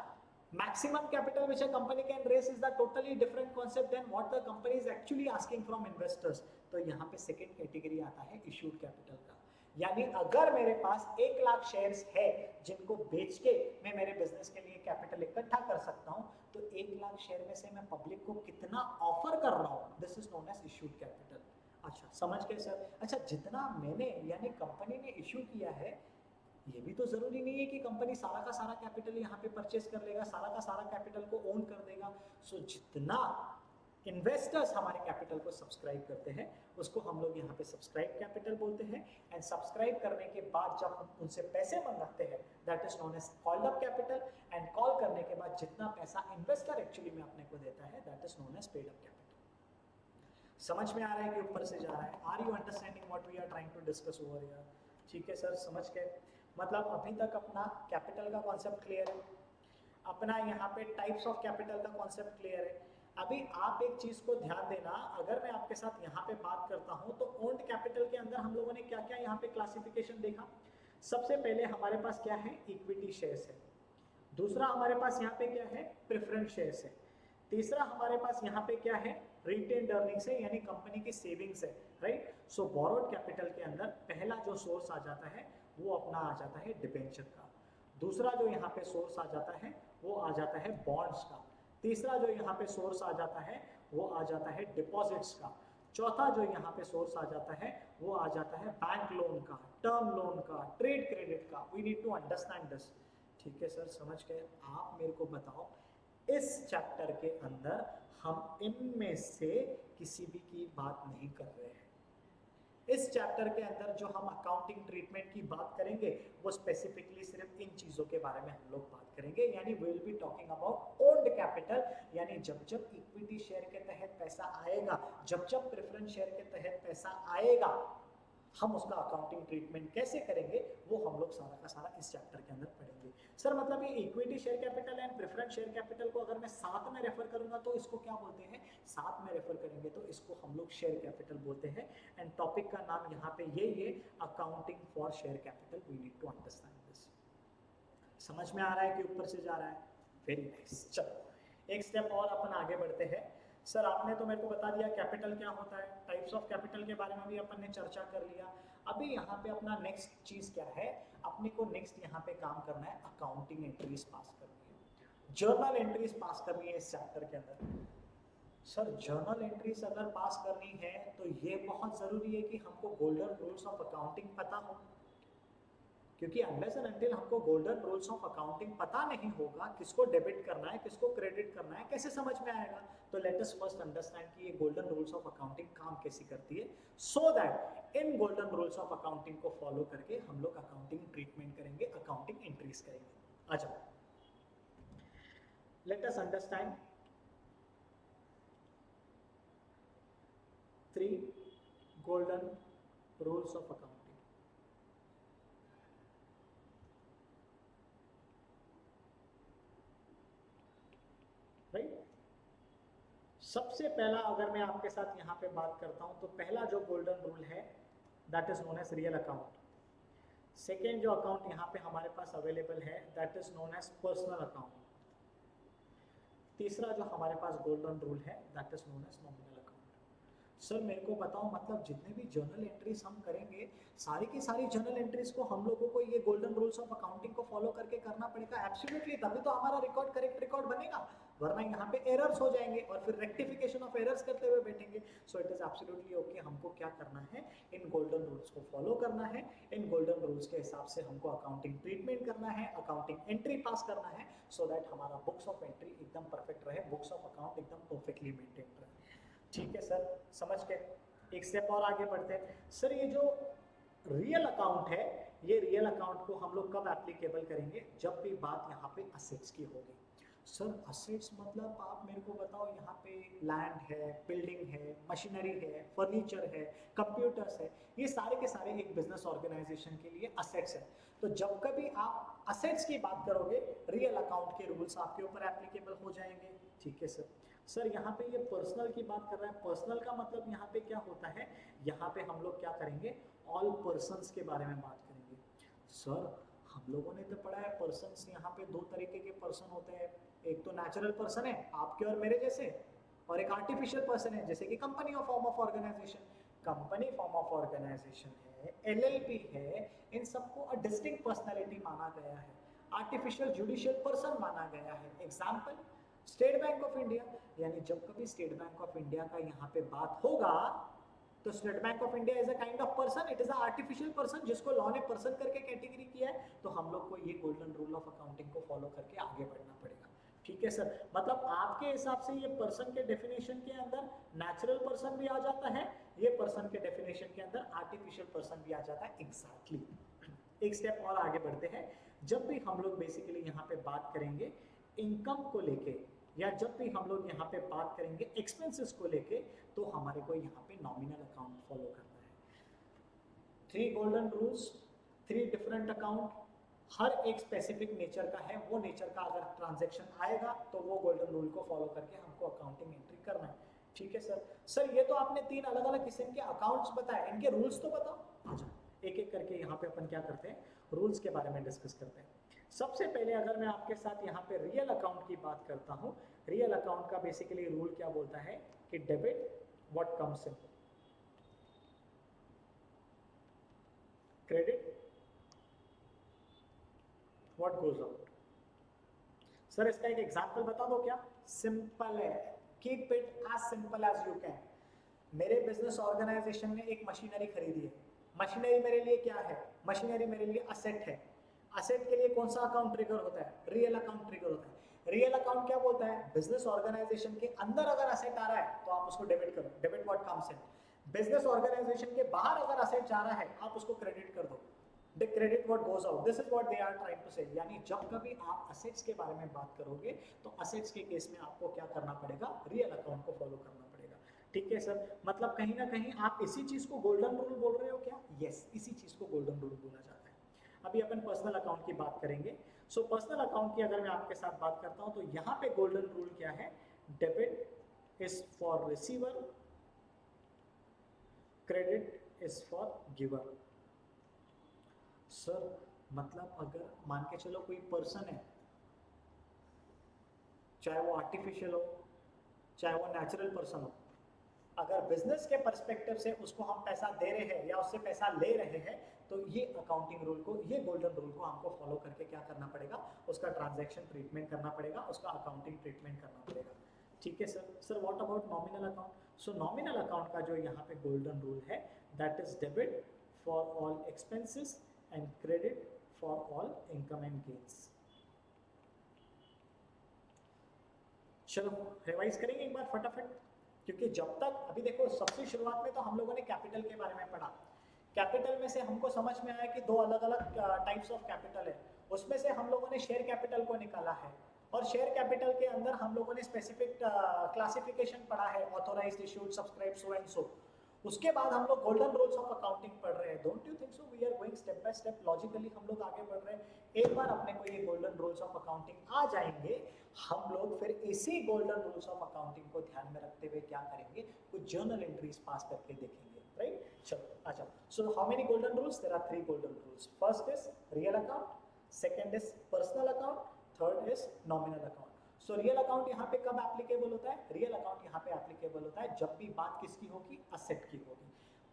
maximum capital which a company can raise is the totally different concept than what the company is actually asking from investors. तो यहाँ पे second category आता है issued capital का, यानी अगर मेरे पास 1 लाख शेयर्स है जिनको बेच के मैं मेरे बिजनेस के लिए कैपिटल इकट्ठा कर सकता हूं, तो 1 लाख शेयर में से मैं पब्लिक को कितना ऑफर कर रहा हूं, this is known as issued capital. अच्छा समझ गए सर? अच्छा जितना मैंने यानी कंपनी ने इश्यू किया है, ये भी तो जरूरी नहीं है कि कंपनी सारा का सारा कैपिटल यहाँ पे परचेज कर लेगा, सारा का सारा कैपिटल को ओन कर देगा। सो जितना इन्वेस्टर्स हमारे कैपिटल को सब्सक्राइब करते हैं उसको हम लोग यहाँ पे सब्सक्राइब कैपिटल बोलते हैं। एंड सब्सक्राइब करने के बाद जब हम उनसे पैसे मंगाते हैं that is known as called up capital. And call करने के बाद जितना पैसा इन्वेस्टर एक्चुअली में अपने को देता है that is known as paid up capital. समझ में आ रहा है कि ऊपर से जा रहा है? Are you understanding what we are trying to discuss over here? ठीक है सर, समझ गए? मतलब अभी तक अपना कैपिटल का कॉन्सेप्ट क्लियर है, अपना यहाँ पे टाइप्स ऑफ कैपिटल का कॉन्सेप्ट क्लियर है। अभी आप एक चीज को ध्यान देना, अगर मैं आपके साथ यहाँ पे बात करता हूँ तो ओन्ड कैपिटल के अंदर हम लोगों ने क्या क्या यहाँ पे क्लासिफिकेशन देखा। सबसे पहले हमारे पास क्या है, इक्विटी शेयर्स है। दूसरा हमारे पास यहाँ पे क्या है, प्रेफरेंस शेयर्स है। तीसरा हमारे पास यहाँ पे क्या है, रिटेन्ड अर्निंग्स है, यानी कंपनी की सेविंग्स है, राइट। सो बोरोड कैपिटल के अंदर पहला जो सोर्स आ जाता है वो अपना आ जाता है डिबेंचर का। दूसरा जो यहाँ पे सोर्स आ जाता है वो आ जाता है बॉन्ड्स का। तीसरा जो यहाँ पे सोर्स आ जाता है वो आ जाता है डिपॉजिट्स का। चौथा जो यहाँ पे सोर्स आ जाता है वो आ जाता है बैंक लोन का, टर्म लोन का, ट्रेड क्रेडिट का। We need to understand this. ठीक है सर, समझ गए? आप मेरे को बताओ, इस चैप्टर के अंदर हम इनमें से किसी भी की बात नहीं कर रहे हैं। इस चैप्टर के अंदर जो हम अकाउंटिंग ट्रीटमेंट की बात करेंगे वो स्पेसिफिकली सिर्फ इन चीजों के बारे में हम लोग बात करेंगे, यानी we will be talking about owned capital. यानी जब जब इक्विटी शेयर के तहत पैसा आएगा, जब जब प्रेफरेंस शेयर के तहत पैसा आएगा, हम उसका अकाउंटिंग ट्रीटमेंट कैसे करेंगे वो हम लोग सारा का सारा इस चैप्टर के अंदर पढ़ेंगे। सर मतलब ये equity share capital and preference share capital को अगर मैं साथ में रेफर करूंगा तो इसको क्या बोलते हैं? साथ में रेफर करेंगे तो इसको हम लोग शेयर कैपिटल बोलते हैं। एंड टॉपिक का नाम यहाँ पे यही है, accounting for share capital. We need to understand this. समझ में आ रहा है कि ऊपर से जा रहा है? Very nice. चलो एक स्टेप और अपन आगे बढ़ते हैं। सर आपने तो मेरे को बता दिया कैपिटल क्या होता है, टाइप्स ऑफ कैपिटल के बारे में भी अपन ने चर्चा कर लिया। अभी यहाँ पे अपना नेक्स्ट चीज क्या है, अपने को नेक्स्ट यहाँ पे काम करना है, अकाउंटिंग एंट्रीज पास करनी है, जर्नल एंट्रीज पास करनी है इस चैप्टर के अंदर। सर जर्नल एंट्रीज अगर पास करनी है तो ये बहुत जरूरी है कि हमको गोल्डन रूल्स ऑफ अकाउंटिंग पता हो, क्योंकि अनलेस एंड अनटिल हमको गोल्डन रूल्स ऑफ अकाउंटिंग पता नहीं होगा, किसको डेबिट करना है किसको क्रेडिट करना है कैसे समझ में आएगा। तो लेट अस फर्स्ट अंडरस्टैंड कि ये गोल्डन रूल्स ऑफ अकाउंटिंग काम कैसे करती है, so that in golden rules of accounting को फॉलो करके हम लोग अकाउंटिंग ट्रीटमेंट करेंगे, अकाउंटिंग एंट्रीज करेंगे। आ जाओ, let us understand 3 golden rules of accounting. Right, सबसे पहला अगर मैं आपके साथ यहाँ पे बात करता हूँ तो पहला जो गोल्डन रूल है that is known as real account. Second जो अकाउंट यहाँ पे हमारे पास अवेलेबल है that is known as personal account. तीसरा जो हमारे पास गोल्डन रूल है that is known as nominal account. Sir मेरे को बताओ, मतलब जितने भी जर्नल एंट्रीज हम करेंगे सारी की सारी जर्नल एंट्रीज को हम लोगों को ये गोल्डन रूल्स ऑफ अकाउंटिंग को फॉलो करके करना पड़ेगा? एब्सोल्युटली, तभी तो हमारा रिकॉर्ड करेक्ट रिकॉर्ड बनेगा, वरना यहाँ पे एरर्स हो जाएंगे और फिर रेक्टिफिकेशन ऑफ एरर्स करते हुए बैठेंगे। So it is absolutely okay, हमको क्या करना है, इन गोल्डन रूल्स को फॉलो करना है, इन गोल्डन रूल्स के हिसाब से हमको अकाउंटिंग ट्रीटमेंट करना है, अकाउंटिंग एंट्री पास करना है, सो दैट हमारा बुक्स ऑफ एंट्री एकदम परफेक्ट रहे, बुक्स ऑफ अकाउंट एकदम परफेक्टली मेंटेन रहे। ठीक है सर, समझ गए? एक स्टेप और आगे बढ़ते हैं। सर ये जो रियल अकाउंट है, ये रियल अकाउंट को हम लोग कब एप्लीकेबल करेंगे? जब भी बात यहाँ पे असेट्स की होगी। सर असेट्स मतलब आप मेरे को बताओ, यहाँ पे लैंड है, बिल्डिंग है, मशीनरी है, फर्नीचर है, कंप्यूटर्स है, ये सारे के सारे एक बिजनेस ऑर्गेनाइजेशन के लिए असेट्स है। तो जब कभी आप असेट्स की बात करोगे, रियल अकाउंट के रूल्स आपके ऊपर एप्लीकेबल हो जाएंगे। ठीक है सर। सर यहाँ पे ये पर्सनल की बात कर रहा है, पर्सनल का मतलब यहाँ पे क्या होता है, यहाँ पे हम लोग क्या करेंगे, ऑल पर्सन्स के बारे में बात करेंगे। सर हम लोगों ने तो पढ़ा है पर्सन्स, यहाँ पे 2 तरीके के पर्सन होते हैं, एक तो नेचुरल पर्सन है आपके और मेरे जैसे, और एक आर्टिफिशियल पर्सन है जैसे कि कंपनी और form of organisation. Company form of organisation है, एलएलपी है, इन सबको डिस्टिंक्ट पर्सनालिटी माना गया है, आर्टिफिशियल जुडिशियल पर्सन माना गया है। Example state bank of India, यानी जब कभी स्टेट बैंक ऑफ इंडिया का यहाँ पे बात होगा तो state bank of India is a kind of person, it is a artificial person जिसको लॉ ने पर्सन करके कैटेगरी किया है। तो हम लोग को ये गोल्डन रूल ऑफ अकाउंटिंग को फॉलो करके आगे बढ़ना पड़ेगा। ठीक है सर, मतलब आपके हिसाब से ये पर्सन के डेफिनेशन के अंदर नेचुरल पर्सन भी आ जाता है, ये पर्सन के डेफिनेशन के अंदर आर्टिफिशियल पर्सन भी आ जाता है। एग्जैक्टली एक स्टेप और आगे बढ़ते हैं। जब भी हम लोग बेसिकली यहाँ पे बात करेंगे इनकम को लेके, या जब भी हम लोग यहाँ पे बात करेंगे एक्सपेंसेस को लेके, तो हमारे को यहाँ पे नॉमिनल अकाउंट फॉलो करना है। 3 गोल्डन रूल्स, 3 डिफरेंट अकाउंट, हर एक स्पेसिफिक नेचर का है। वो नेचर का अगर ट्रांजैक्शन आएगा तो वो गोल्डन रूल को फॉलो करके हमको अकाउंटिंग एंट्री करना है। ठीक है सर। सर ये तो आपने 3 अलग अलग किस्म के अकाउंट्स बताए, इनके रूल्स तो बताओ। आ जाओ एक एक करके यहाँ पे अपन क्या करते हैं, रूल्स के बारे में डिस्कस करते हैं। सबसे पहले अगर मैं आपके साथ यहाँ पे रियल अकाउंट की बात करता हूँ, रियल अकाउंट का बेसिकली रूल क्या बोलता है कि debit what comes in, credit what goes out. Sir इसका एक एग्जांपल बता दो क्या? सिंपल है, keep it as simple as you can. मेरे बिजनेस ऑर्गेनाइजेशन ने एक मशीनरी खरीदी है। मशीनरी मेरे लिए क्या है? मशीनरी मेरे लिए असेट है। असेट के लिए कौन सा अकाउंट ट्रिगर होता है? रियल अकाउंट ट्रिगर होता है। रियल अकाउंट क्या बोलता है? बिजनेस ऑर्गेनाइजेशन के अंदर अगर असेट आ रहा है तो आप उसको डेबिट करो, debit what comes in. Business organisation के बाहर अगर असेट जा रहा है आप उसको क्रेडिट कर दो, the credit what goes out, this is what they are trying to say। यानी जब कभी आप असेट्स के बारे में बात करोगे तो असेट्स के केस में आपको क्या करना पड़ेगा? रियल अकाउंट को फॉलो करना पड़ेगा। ठीक है सर, मतलब कहीं ना कहीं आप इसी चीज को गोल्डन रूल बोल रहे हो क्या? यस, इसी चीज को गोल्डन रूल बोला जाता है। अभी अपन पर्सनल अकाउंट की बात करेंगे। सो पर्सनल अकाउंट की अगर मैं आपके साथ बात करता हूं तो यहाँ पे गोल्डन रूल क्या है? Debit is for receiver, credit is for giver. Sir मतलब अगर मान के चलो कोई पर्सन है, चाहे वो आर्टिफिशियल हो चाहे वो नेचुरल पर्सन हो, अगर बिजनेस के पर्सपेक्टिव से उसको हम पैसा दे रहे हैं या उससे पैसा ले रहे हैं तो ये अकाउंटिंग रूल को, ये गोल्डन रूल को हमको फॉलो करके क्या करना पड़ेगा? उसका ट्रांजैक्शन ट्रीटमेंट करना पड़ेगा, उसका अकाउंटिंग ट्रीटमेंट करना पड़ेगा। ठीक है sir. Sir what about nominal account? So nominal account का जो यहाँ पे गोल्डन रूल है that is debit for all expenses and credit for all income and gains. चलो रिवाइज करेंगे एक बार फटाफट, क्योंकि जब तक अभी देखो सबसे शुरुआत में तो हम लोगों ने कैपिटल के बारे में पढ़ा। कैपिटल में से हमको समझ में आया कि 2 अलग अलग टाइप्स ऑफ कैपिटल है। उसमें से हम लोगों ने शेयर कैपिटल को निकाला है, और शेयर कैपिटल के अंदर हम लोगों ने स्पेसिफिक क्लासिफिकेशन पढ़ा है, authorised, issued, subscribe, so and so. उसके बाद हम लोग गोल्डन रूल्स ऑफ अकाउंटिंग पढ़ रहे हैं। Don't you think so we are going step by step, logically हम लोग आगे बढ़ रहे हैं। एक बार अपने को ये गोल्डन रूल्स ऑफ अकाउंटिंग आ जाएंगे, हम लोग फिर इसी गोल्डन रूल्स ऑफ अकाउंटिंग को ध्यान में रखते हुए क्या करेंगे? कुछ जर्नल एंट्रीज पास करके देखेंगे, राइट? चलो आ जाओ। So how many golden rules? There are 3 golden rules. First is real account, second is personal account, third is nominal account. So real account यहाँ पे कब एप्लीकेबल होता है? रियल अकाउंट यहाँ पे एप्लीकेबल होता है जब भी बात किसकी होगी? असेट की होगी।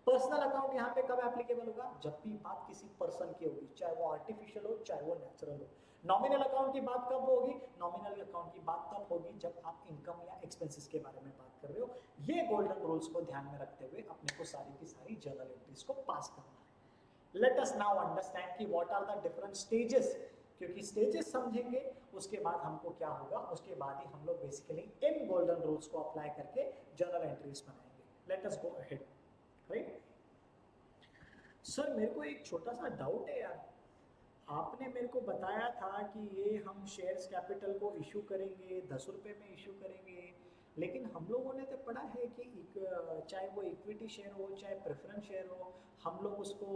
पर्सनल अकाउंट यहाँ पे कब एप्लीकेबल होगा? जब भी बात किसी पर्सन की होगी, चाहे वो आर्टिफिशियल हो चाहे वो नेचुरल हो। नॉमिनल अकाउंट की बात कब होगी? नॉमिनल अकाउंट की बात तब होगी जब आप इनकम या एक्सपेंसेस के बारे में बात कर रहे हो। ये गोल्डन रूल्स को ध्यान में रखते हुए अपने को सारी की सारी जर्नल एंट्रीज को पास करना है। लेट अस नाउ अंडरस्टैंड कि what are the different stages, क्योंकि स्टेजेस समझेंगे उसके बाद हमको क्या होगा, उसके बाद ही हम लोग बेसिकली इन गोल्डन रूल्स को अप्लाई करके जर्नल एंट्रीज बनाएंगे। Let us go ahead, right? Sir मेरे को एक छोटा सा डाउट है यार, आपने मेरे को बताया था कि ये हम शेयर्स कैपिटल को इशू करेंगे, 10 रुपये में इशू करेंगे, लेकिन हम लोगों ने तो पढ़ा है कि चाहे वो इक्विटी शेयर हो चाहे प्रेफरेंस शेयर हो, हम लोग उसको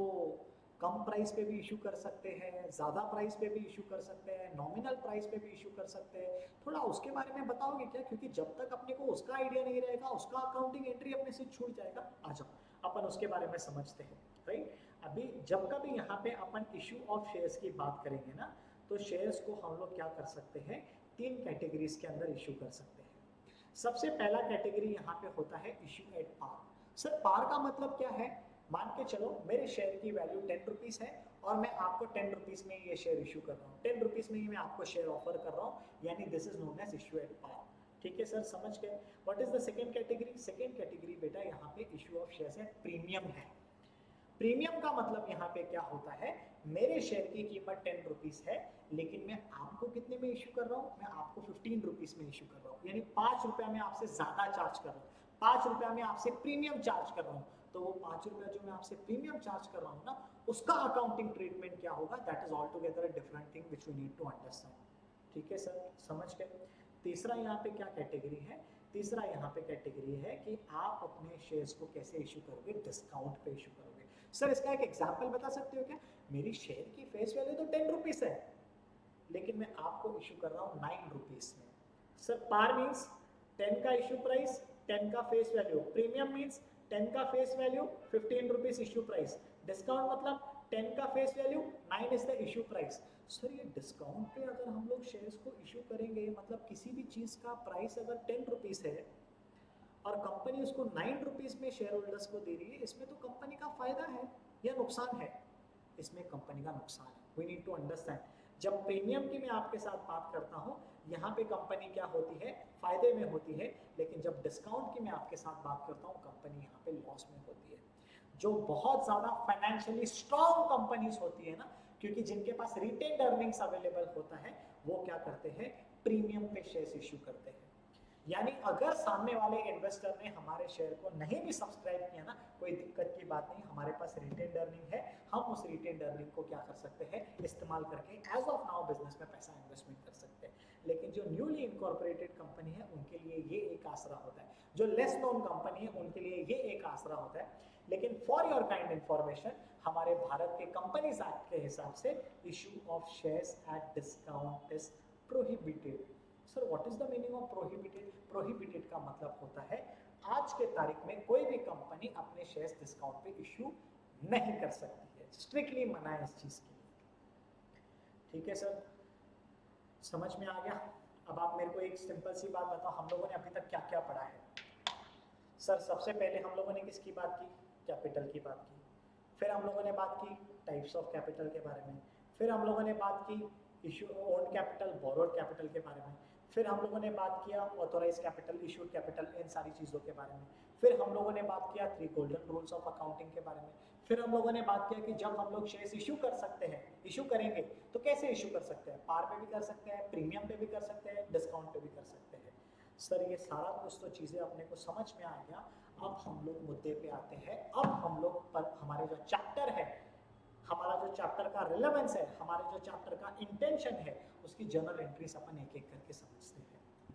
कम प्राइस पे भी इशू कर सकते हैं, ज़्यादा प्राइस पे भी इशू कर सकते हैं, नॉमिनल प्राइस पे भी इशू कर सकते हैं। थोड़ा उसके बारे में बताओगे क्या? क्योंकि जब तक अपने को उसका आइडिया नहीं रहेगा उसका अकाउंटिंग एंट्री अपने से छूट जाएगा। आ जाओ अपन उसके बारे में समझते हैं, राइट? अभी जब कभी यहाँ पे अपन इशू ऑफ शेयर्स की बात करेंगे ना, तो शेयर्स को हम लोग क्या कर सकते हैं? 3 कैटेगरीज के अंदर इशू कर सकते हैं। सबसे पहला कैटेगरी यहाँ पे होता है इशू एट पार। सर पार का मतलब क्या है? मान के चलो मेरे शेयर की वैल्यू 10 रुपीज़ है और मैं आपको 10 रुपीज़ में ये शेयर इशू कर रहा हूँ, 10 रुपीज़ में ही मैं आपको शेयर ऑफर कर रहा हूँ, यानी this is known as issue at par. ठीक है सर, समझ गए? What is the second category? Second category बेटा यहाँ पे इशू ऑफ शेयर्स है प्रीमियम है। प्रीमियम का मतलब यहाँ पे क्या होता है, मेरे शेयर की कीमत 10 रुपीज़ है लेकिन मैं आपको कितने में इशू कर रहा हूँ, मैं आपको 15 रुपीज़ में इशू कर रहा हूँ, यानी 5 रुपया में आपसे ज्यादा चार्ज कर रहा हूँ, 5 रुपया में आपसे प्रीमियम चार्ज कर रहा हूँ। तो वो 5 रुपया जो मैं आपसे प्रीमियम चार्ज कर रहा हूँ ना, उसका अकाउंटिंग ट्रीटमेंट क्या होगा, that is all together a different thing which we need to understand. ठीक है सर, समझ गए? तीसरा यहाँ पे क्या कैटेगरी है? तीसरा यहाँ पे कैटेगरी है कि आप अपने शेयर्स को कैसे इशू करोगे, डिस्काउंट पे इशू करोगे। सर इसका एक एग्जांपल बता सकते हो क्या? मेरी शेयर की फेस वैल्यू तो 10 रुपीज़ है लेकिन मैं आपको इशू कर रहा हूँ 9 रुपीज़ में। सर पार मीन्स 10 का इशू प्राइस, 10 का फेस वैल्यू। प्रीमियम मीन्स 10 का face value, 15 rupees issue price. Discount मतलब 10 का face value, 9 is the issue price. Sir ये डिस्काउंट पे अगर हम लोग शेयर्स को इशू करेंगे, मतलब किसी भी चीज़ का प्राइस अगर 10 रुपीज़ है और कंपनी उसको 9 रुपीज़ में शेयर होल्डर्स को दे रही है, इसमें तो कंपनी का फायदा है या नुकसान है? इसमें कंपनी का नुकसान है। We need to understand. जब प्रीमियम की मैं आपके साथ बात करता हूँ, यहाँ पे कंपनी क्या होती है, फायदे में होती है, लेकिन जब डिस्काउंट की मैं आपके साथ बात करता हूँ, कंपनी यहाँ पे लॉस में होती है। जो बहुत ज़्यादा फाइनेंशियली स्ट्रॉन्ग कंपनीज होती है ना, क्योंकि जिनके पास रिटेन्ड अर्निंग्स अवेलेबल होता है, वो क्या करते हैं, प्रीमियम पे शेयर्स इशू करते हैं। यानी अगर सामने वाले इन्वेस्टर ने हमारे शेयर को नहीं भी सब्सक्राइब किया ना, कोई दिक्कत की बात नहीं, हमारे पास रिटेन्ड अर्निंग है, हम उस रिटेन्ड अर्निंग को क्या कर सकते हैं, इस्तेमाल करके एज ऑफ नाउ बिजनेस में पैसा इन्वेस्टमेंट कर सकते हैं। लेकिन जो न्यूली इनकॉर्पोरेटेड कंपनी है उनके लिए ये एक आसरा होता है, जो लेस नोन कंपनी है उनके लिए ये एक आसरा होता है। लेकिन फॉर योर काइंड इंफॉर्मेशन, हमारे भारत के कंपनीज एक्ट के हिसाब से issue of shares at discount is prohibited. Sir what is the meaning of prohibited? Prohibited का मतलब होता है आज के तारीख में कोई भी कंपनी अपने शेयर्स डिस्काउंट पे इशू नहीं कर सकती है, स्ट्रिक्टली मना है इस चीज के लिए। ठीक है सर, समझ में आ गया? अब आप मेरे को एक सिंपल सी बात बताओ, हम लोगों ने अभी तक क्या क्या पढ़ा है? सर सबसे पहले हम लोगों ने किसकी बात की, कैपिटल की बात की। फिर हम लोगों ने बात की टाइप्स ऑफ कैपिटल के बारे में। फिर हम लोगों ने बात की issue owned capital, borrowed capital के बारे में। फिर हम लोगों ने बात किया ऑथोराइज कैपिटल, इशूड कैपिटल, इन सारी चीज़ों के बारे में। फिर हम लोगों ने बात किया 3 गोल्डन रूल्स ऑफ अकाउंटिंग के बारे में। फिर हम लोगों ने बात किया कि जब हम लोग शेयर्स इशू कर सकते हैं, इशू करेंगे तो कैसे इशू कर सकते हैं, पार पे भी कर सकते हैं, प्रीमियम पे भी कर सकते हैं, डिस्काउंट पे भी कर सकते हैं। सर ये सारा कुछ तो चीज़ें अपने को समझ में आ गया। अब हम लोग मुद्दे पे आते हैं। अब हम लोग पर हमारे जो चैप्टर है, हमारा जो चैप्टर का रिलेवेंस है, हमारे जो चैप्टर का इंटेंशन है, उसकी जर्नल एंट्रीज अपन एक एक करके समझते हैं।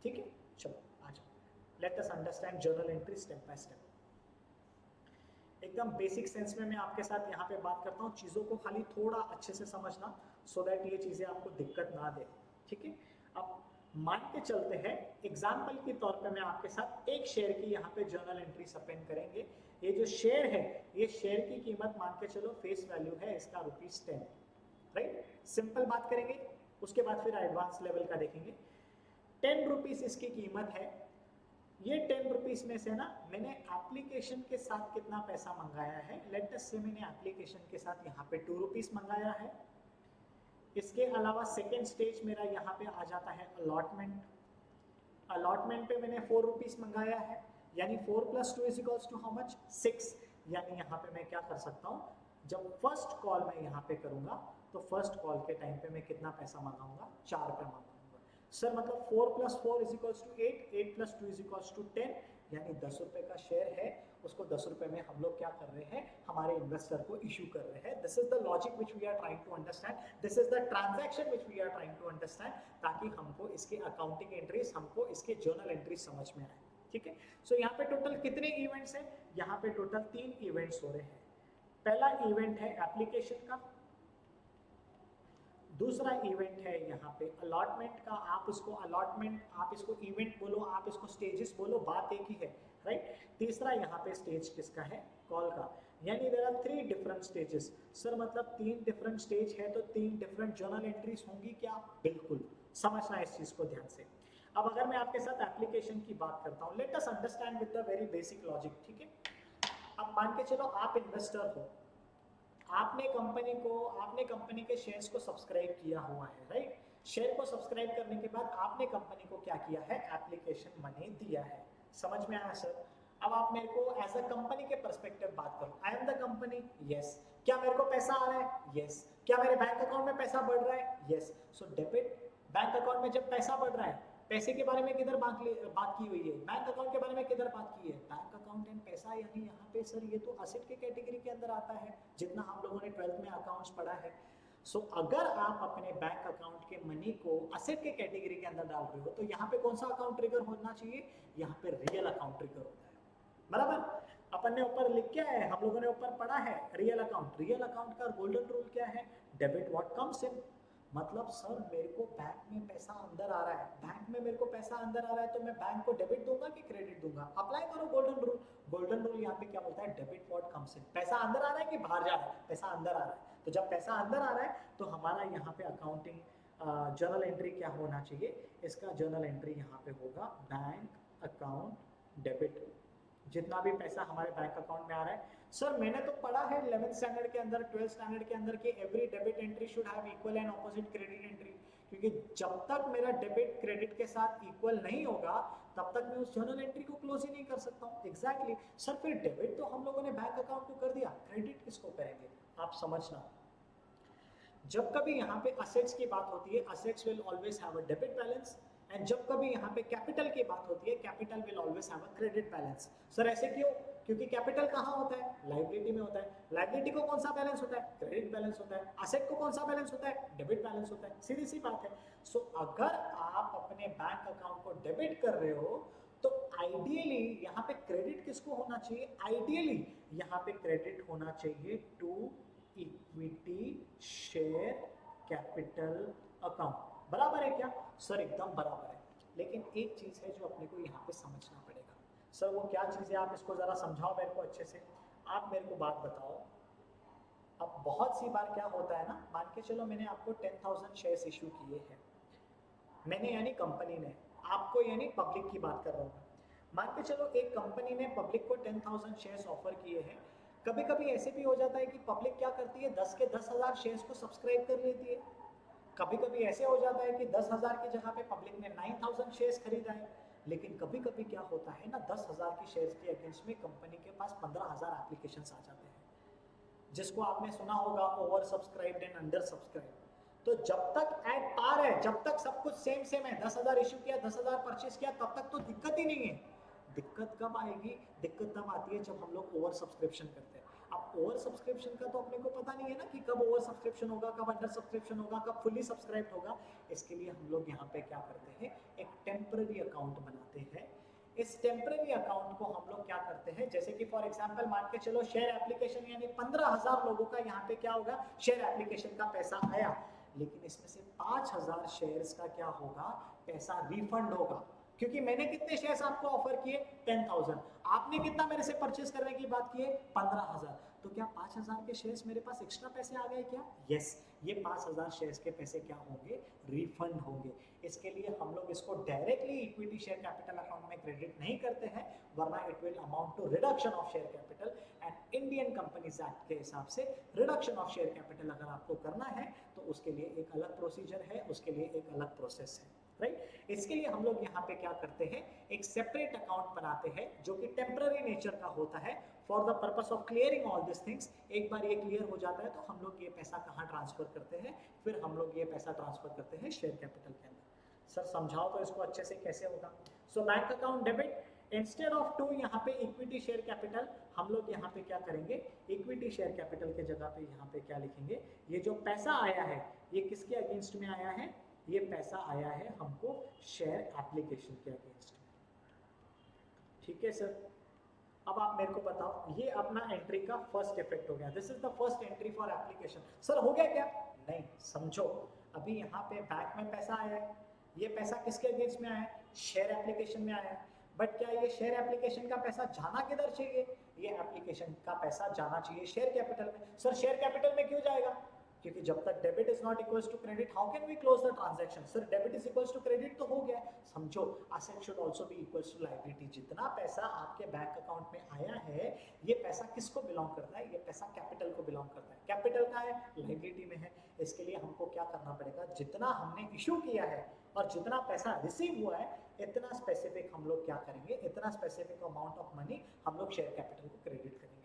ठीक है, चलो आ जाओ, let us understand journal entry step by step. एकदम बेसिक सेंस में मैं आपके साथ यहाँ पे बात करता हूँ, चीज़ों को खाली थोड़ा अच्छे से समझना, सो दैट ये चीज़ें आपको दिक्कत ना दे। ठीक है, अब मान के चलते हैं, एग्जाम्पल के तौर पे मैं आपके साथ एक शेयर की यहाँ पे जर्नल एंट्री सपेंड करेंगे। ये जो शेयर है, ये शेयर की कीमत मान के चलो फेस वैल्यू है इसका ₹10, राइट? सिंपल बात करेंगे, उसके बाद फिर एडवांस लेवल का देखेंगे। 10 रुपीज़ इसकी कीमत है। ये 10 रुपीज़ में से ना मैंने एप्लीकेशन के साथ कितना पैसा मंगाया है, लेट अस से मैंने एप्लीकेशन के साथ यहाँ पे 2 रुपीज़ मंगाया है। इसके अलावा सेकेंड स्टेज मेरा यहाँ पे आ जाता है अलॉटमेंट। अलॉटमेंट पे मैंने 4 रुपीज़ मंगाया है, यानी 4 + 2 = हाउ मच, 6। यानी यहाँ पे मैं क्या कर सकता हूँ, जब फर्स्ट कॉल मैं यहाँ पे करूँगा तो फर्स्ट कॉल के टाइम पे मैं कितना पैसा मंगाऊंगा, 4 रुपये मंगाऊंगा। सर मतलब 4 + 4 = 8, 8 + 2 = 10, यानी 10 रुपये का शेयर है, उसको 10 रुपये में हम लोग क्या कर रहे हैं, हमारे इन्वेस्टर को इशू कर रहे हैं। This is the logic which we are trying to understand, this is the transaction which we are trying to understand, ताकि हमको इसके अकाउंटिंग एंट्रीज, हमको इसके जर्नल एंट्रीज समझ में आए। ठीक है, सो यहाँ पे टोटल कितने इवेंट्स हैं, यहाँ पे टोटल 3 इवेंट्स हो रहे हैं। पहला इवेंट है एप्लीकेशन का, दूसरा इवेंट है यहाँ पे अलॉटमेंट का। आप उसको अलॉटमेंट, आप इसको इवेंट बोलो, आप इसको स्टेजेस बोलो, बात एक ही है, राइट? तीसरा यहाँ पे स्टेज किसका है, कॉल का। यानी there are 3 different stages. Sir मतलब 3 डिफरेंट स्टेज है तो 3 डिफरेंट जर्नल एंट्रीज होंगी क्या? बिल्कुल, समझना इस चीज को ध्यान से। अब अगर मैं आपके साथ एप्लीकेशन की बात करता हूँ, let us understand with the very basic logic. ठीक है, अब मान के चलो आप इन्वेस्टर हो, आपने कंपनी के शेयर्स को सब्सक्राइब किया हुआ है, राइट। शेयर को सब्सक्राइब करने के बाद आपने कंपनी को क्या किया है, एप्लीकेशन मनी दिया है। समझ में आया सर? अब आप मेरे को एज अ कंपनी के पर्सपेक्टिव बात करो, I am the company, yes. क्या मेरे को पैसा आ रहा है? यस। क्या मेरे बैंक अकाउंट में पैसा बढ़ रहा है? Yes. So debit, bank account में जब पैसा बढ़ रहा है, पैसे के बारे में किधर बात की हुई है, बैंक अकाउंट के बारे में किधर बात की है, बैंक अकाउंट एंड पैसा, यानी यहाँ पे सर ये तो असेट के कैटेगरी के अंदर आता है, जितना हम लोगों ने 12th में अकाउंट्स पढ़ा है। सो अगर आप अपने बैंक अकाउंट के मनी को असेट के कैटेगरी के अंदर डाल रहे हो, तो यहाँ पे कौन सा अकाउंट ट्रिगर होना चाहिए, यहाँ पे रियल अकाउंट ट्रिगर होता है, बराबर। अपन ने ऊपर लिख क्या है, हम लोगों ने ऊपर पढ़ा है रियल अकाउंट। रियल अकाउंट का गोल्डन रूल क्या है, डेबिट व्हाट कम्स इन। मतलब सर मेरे को बैंक में पैसा अंदर आ रहा है, बैंक में मेरे को पैसा अंदर आ रहा है, तो मैं बैंक को डेबिट दूंगा कि क्रेडिट दूंगा, अप्लाई करो गोल्डन रूल। गोल्डन रूल यहाँ पे क्या बोलता है, डेबिट व्हाट कम्स इन। पैसा अंदर आ रहा है कि बाहर जा रहा है, पैसा अंदर आ रहा है, तो जब पैसा अंदर आ रहा है तो हमारा यहाँ पे अकाउंटिंग जर्नल एंट्री क्या होना चाहिए, इसका जर्नल एंट्री यहाँ पे होगा बैंक अकाउंट डेबिट, जितना भी पैसा हमारे बैंक अकाउंट में आ रहा है। सर मैंने तो पढ़ा है 11th स्टैंडर्ड के अंदर, 12th स्टैंडर्ड के अंदर कि every debit entry should have equal and opposite credit entry, क्योंकि जब तक मेरा डेबिट क्रेडिट के साथ इक्वल नहीं होगा तब तक मैं उस जर्नल एंट्री को क्लोज ही नहीं कर सकता हूँ। एग्जैक्टली सर, फिर डेबिट तो हम लोगों ने बैंक अकाउंट को कर दिया, क्रेडिट किसको करेंगे, आप समझना। जब कभी यहाँ पे असेट्स की बात होती है, assets will always have a debit balance, and जब कभी यहाँ पे कैपिटल की बात होती है, capital will always have a credit balance. Sir ऐसे क्यों, क्योंकि कैपिटल कहाँ होता है, लायबिलिटी में होता है। लायबिलिटी को कौन सा बैलेंस होता है, क्रेडिट बैलेंस होता है। असेट को कौन सा बैलेंस होता है, डेबिट बैलेंस होता है, सीधी सी बात है। सो अगर आप अपने बैंक अकाउंट को डेबिट कर रहे हो तो आइडियली यहाँ पे क्रेडिट किसको होना चाहिए, आइडियली यहाँ पे क्रेडिट होना चाहिए to equity share capital account. बराबर है क्या सर, एकदम बराबर है। लेकिन एक चीज है जो अपने को यहाँ पे समझना पड़ेगा। सर वो क्या चीज है, आप इसको जरा समझाओ मेरे को अच्छे से। आप मेरे को बात बताओ, अब बहुत सी बार क्या होता है ना, मान के चलो मैंने आपको 10,000 शेयर्स इशू किए हैं, मैंने यानी कंपनी ने, आपको यानी पब्लिक की बात कर रहा हूँ। मान के चलो एक कंपनी ने पब्लिक को 10,000 शेयर्स ऑफर किए हैं। कभी कभी ऐसे भी हो जाता है कि पब्लिक क्या करती है, 10 के 10,000 शेयर्स को सब्सक्राइब कर लेती है। कभी कभी ऐसे हो जाता है कि 10,000 की जगह पे पब्लिक ने 9,000 शेयर्स खरीदा है। लेकिन कभी कभी क्या होता है ना, 10,000 की शेयर्स के अगेंस्ट में कंपनी के पास 15,000 एप्लीकेशंस आ जाते हैं, जिसको आपने सुना होगा over subscribed and under subscribed. तो जब तक एट पार है, जब तक सब कुछ सेम सेम है, 10,000 इशू किया, 10,000 परचेस किया, तब तक तो दिक्कत ही नहीं है। दिक्कत कब आएगी, दिक्कत तब आती है जब हम लोग ओवर सब्सक्रिप्शन करते हैं। अब ओवर सब्सक्रिप्शन का तो अपने को पता नहीं है ना कि कब ओवर सब्सक्रिप्शन होगा, कब अंडर सब्सक्रिप्शन होगा, कब फुल्ली सब्सक्राइब होगा। इसके लिए हम लोग यहाँ पे क्या करते हैं, एक टेम्पररी अकाउंट बनाते हैं। इस टेम्पररी अकाउंट को हम लोग क्या करते हैं, जैसे कि फॉर एग्जांपल मान के चलो शेयर एप्लीकेशन, यानी 15,000 लोगों का यहाँ पे क्या होगा, शेयर एप्लीकेशन का पैसा आया, लेकिन इसमें से 5,000 शेयर्स का क्या होगा, पैसा रिफंड होगा। क्योंकि मैंने कितने शेयर्स आपको ऑफर किए, 10,000, आपने कितना मेरे से परचेस करने की बात की है, 15,000, तो क्या 5,000 के शेयर्स मेरे पास एक्स्ट्रा पैसे आ गए क्या, यस। ये 5,000 शेयर्स के पैसे क्या होंगे, रिफंड होंगे। इसके लिए हम लोग इसको directly equity share capital account में क्रेडिट नहीं करते हैं, वरना it will amount to reduction of share capital. And Indian companies act के हिसाब से रिडक्शन ऑफ शेयर कैपिटल अगर आपको करना है तो उसके लिए एक अलग प्रोसीजर है, उसके लिए एक अलग प्रोसेस है, राइट। इसके लिए हम लोग यहाँ पे क्या करते हैं, एक सेपरेट अकाउंट बनाते हैं जो कि टेम्पररी नेचर का होता है, for the purpose of clearing all this things. एक बार ये क्लियर हो जाता है तो हम लोग ये पैसा कहाँ ट्रांसफर करते हैं, फिर हम लोग ये पैसा ट्रांसफर करते हैं शेयर कैपिटल के अंदर। सर समझाओ तो इसको अच्छे से कैसे होगा। So bank account debit, instead of to यहाँ पे इक्विटी शेयर कैपिटल, हम लोग यहाँ पे क्या करेंगे, इक्विटी शेयर कैपिटल के जगह पे यहाँ पे क्या लिखेंगे, ये जो पैसा आया है ये किसके अगेंस्ट में आया है, ये पैसा आया है हमको शेयर एप्लीकेशन के अगेंस्ट में। ठीक है सर, अब आप मेरे को बताओ, ये अपना एंट्री का फर्स्ट इफेक्ट हो गया, this is the first entry for application. Sir हो गया क्या, नहीं, समझो। अभी यहाँ पे बैंक में पैसा आया है, ये पैसा किसके अगेंस्ट में आया है, शेयर एप्लीकेशन में आया है। बट क्या ये शेयर एप्लीकेशन का पैसा जाना किधर चाहिए, ये एप्लीकेशन का पैसा जाना चाहिए शेयर कैपिटल में। सर शेयर कैपिटल में क्यों जाएगा, क्योंकि जब तक debit is not equals to credit how can we close the transaction. Sir debit is equals to credit तो हो गया, समझो asset should also be equals to liability. जितना पैसा आपके बैंक अकाउंट में आया है ये पैसा किसको बिलोंग करता है, ये पैसा कैपिटल को बिलोंग करता है। कैपिटल का है, लायबिलिटी में है। इसके लिए हमको क्या करना पड़ेगा, जितना हमने इशू किया है और जितना पैसा रिसीव हुआ है इतना स्पेसिफिक हम लोग क्या करेंगे, इतना स्पेसिफिक अमाउंट ऑफ मनी हम लोग शेयर कैपिटल को क्रेडिट करेंगे।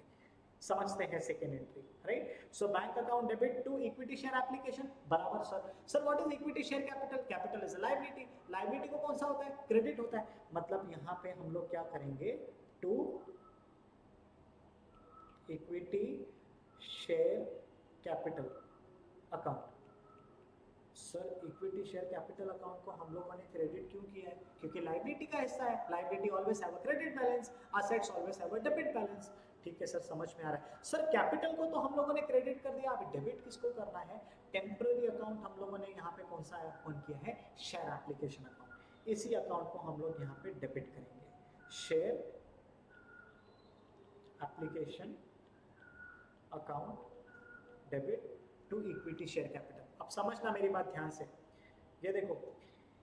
समझते हैं second entry, right. So bank account debit to equity share application बराबर। Sir what is equity share capital, capital is a liability, liability को कौन सा होता है, क्रेडिट होता है। मतलब यहाँ पे हम लोग क्या करेंगे, to equity share capital account. Sir equity share capital account को हम लोगों ने क्रेडिट क्यों किया है, क्योंकि लायबिलिटी का हिस्सा है। Liability always have a credit balance, assets always have a debit balance. ठीक है सर, समझ में आ रहा है। सर कैपिटल को तो हम लोगों ने क्रेडिट कर दिया, अब डेबिट किसको करना है, टेम्पररी अकाउंट हम लोगों ने यहाँ पे कौन सा ओपन किया है, शेयर एप्लीकेशन अकाउंट। इसी अकाउंट को हम लोग यहाँ पे डेबिट करेंगे, share application account debit to equity share capital. अब समझना मेरी बात ध्यान से, ये देखो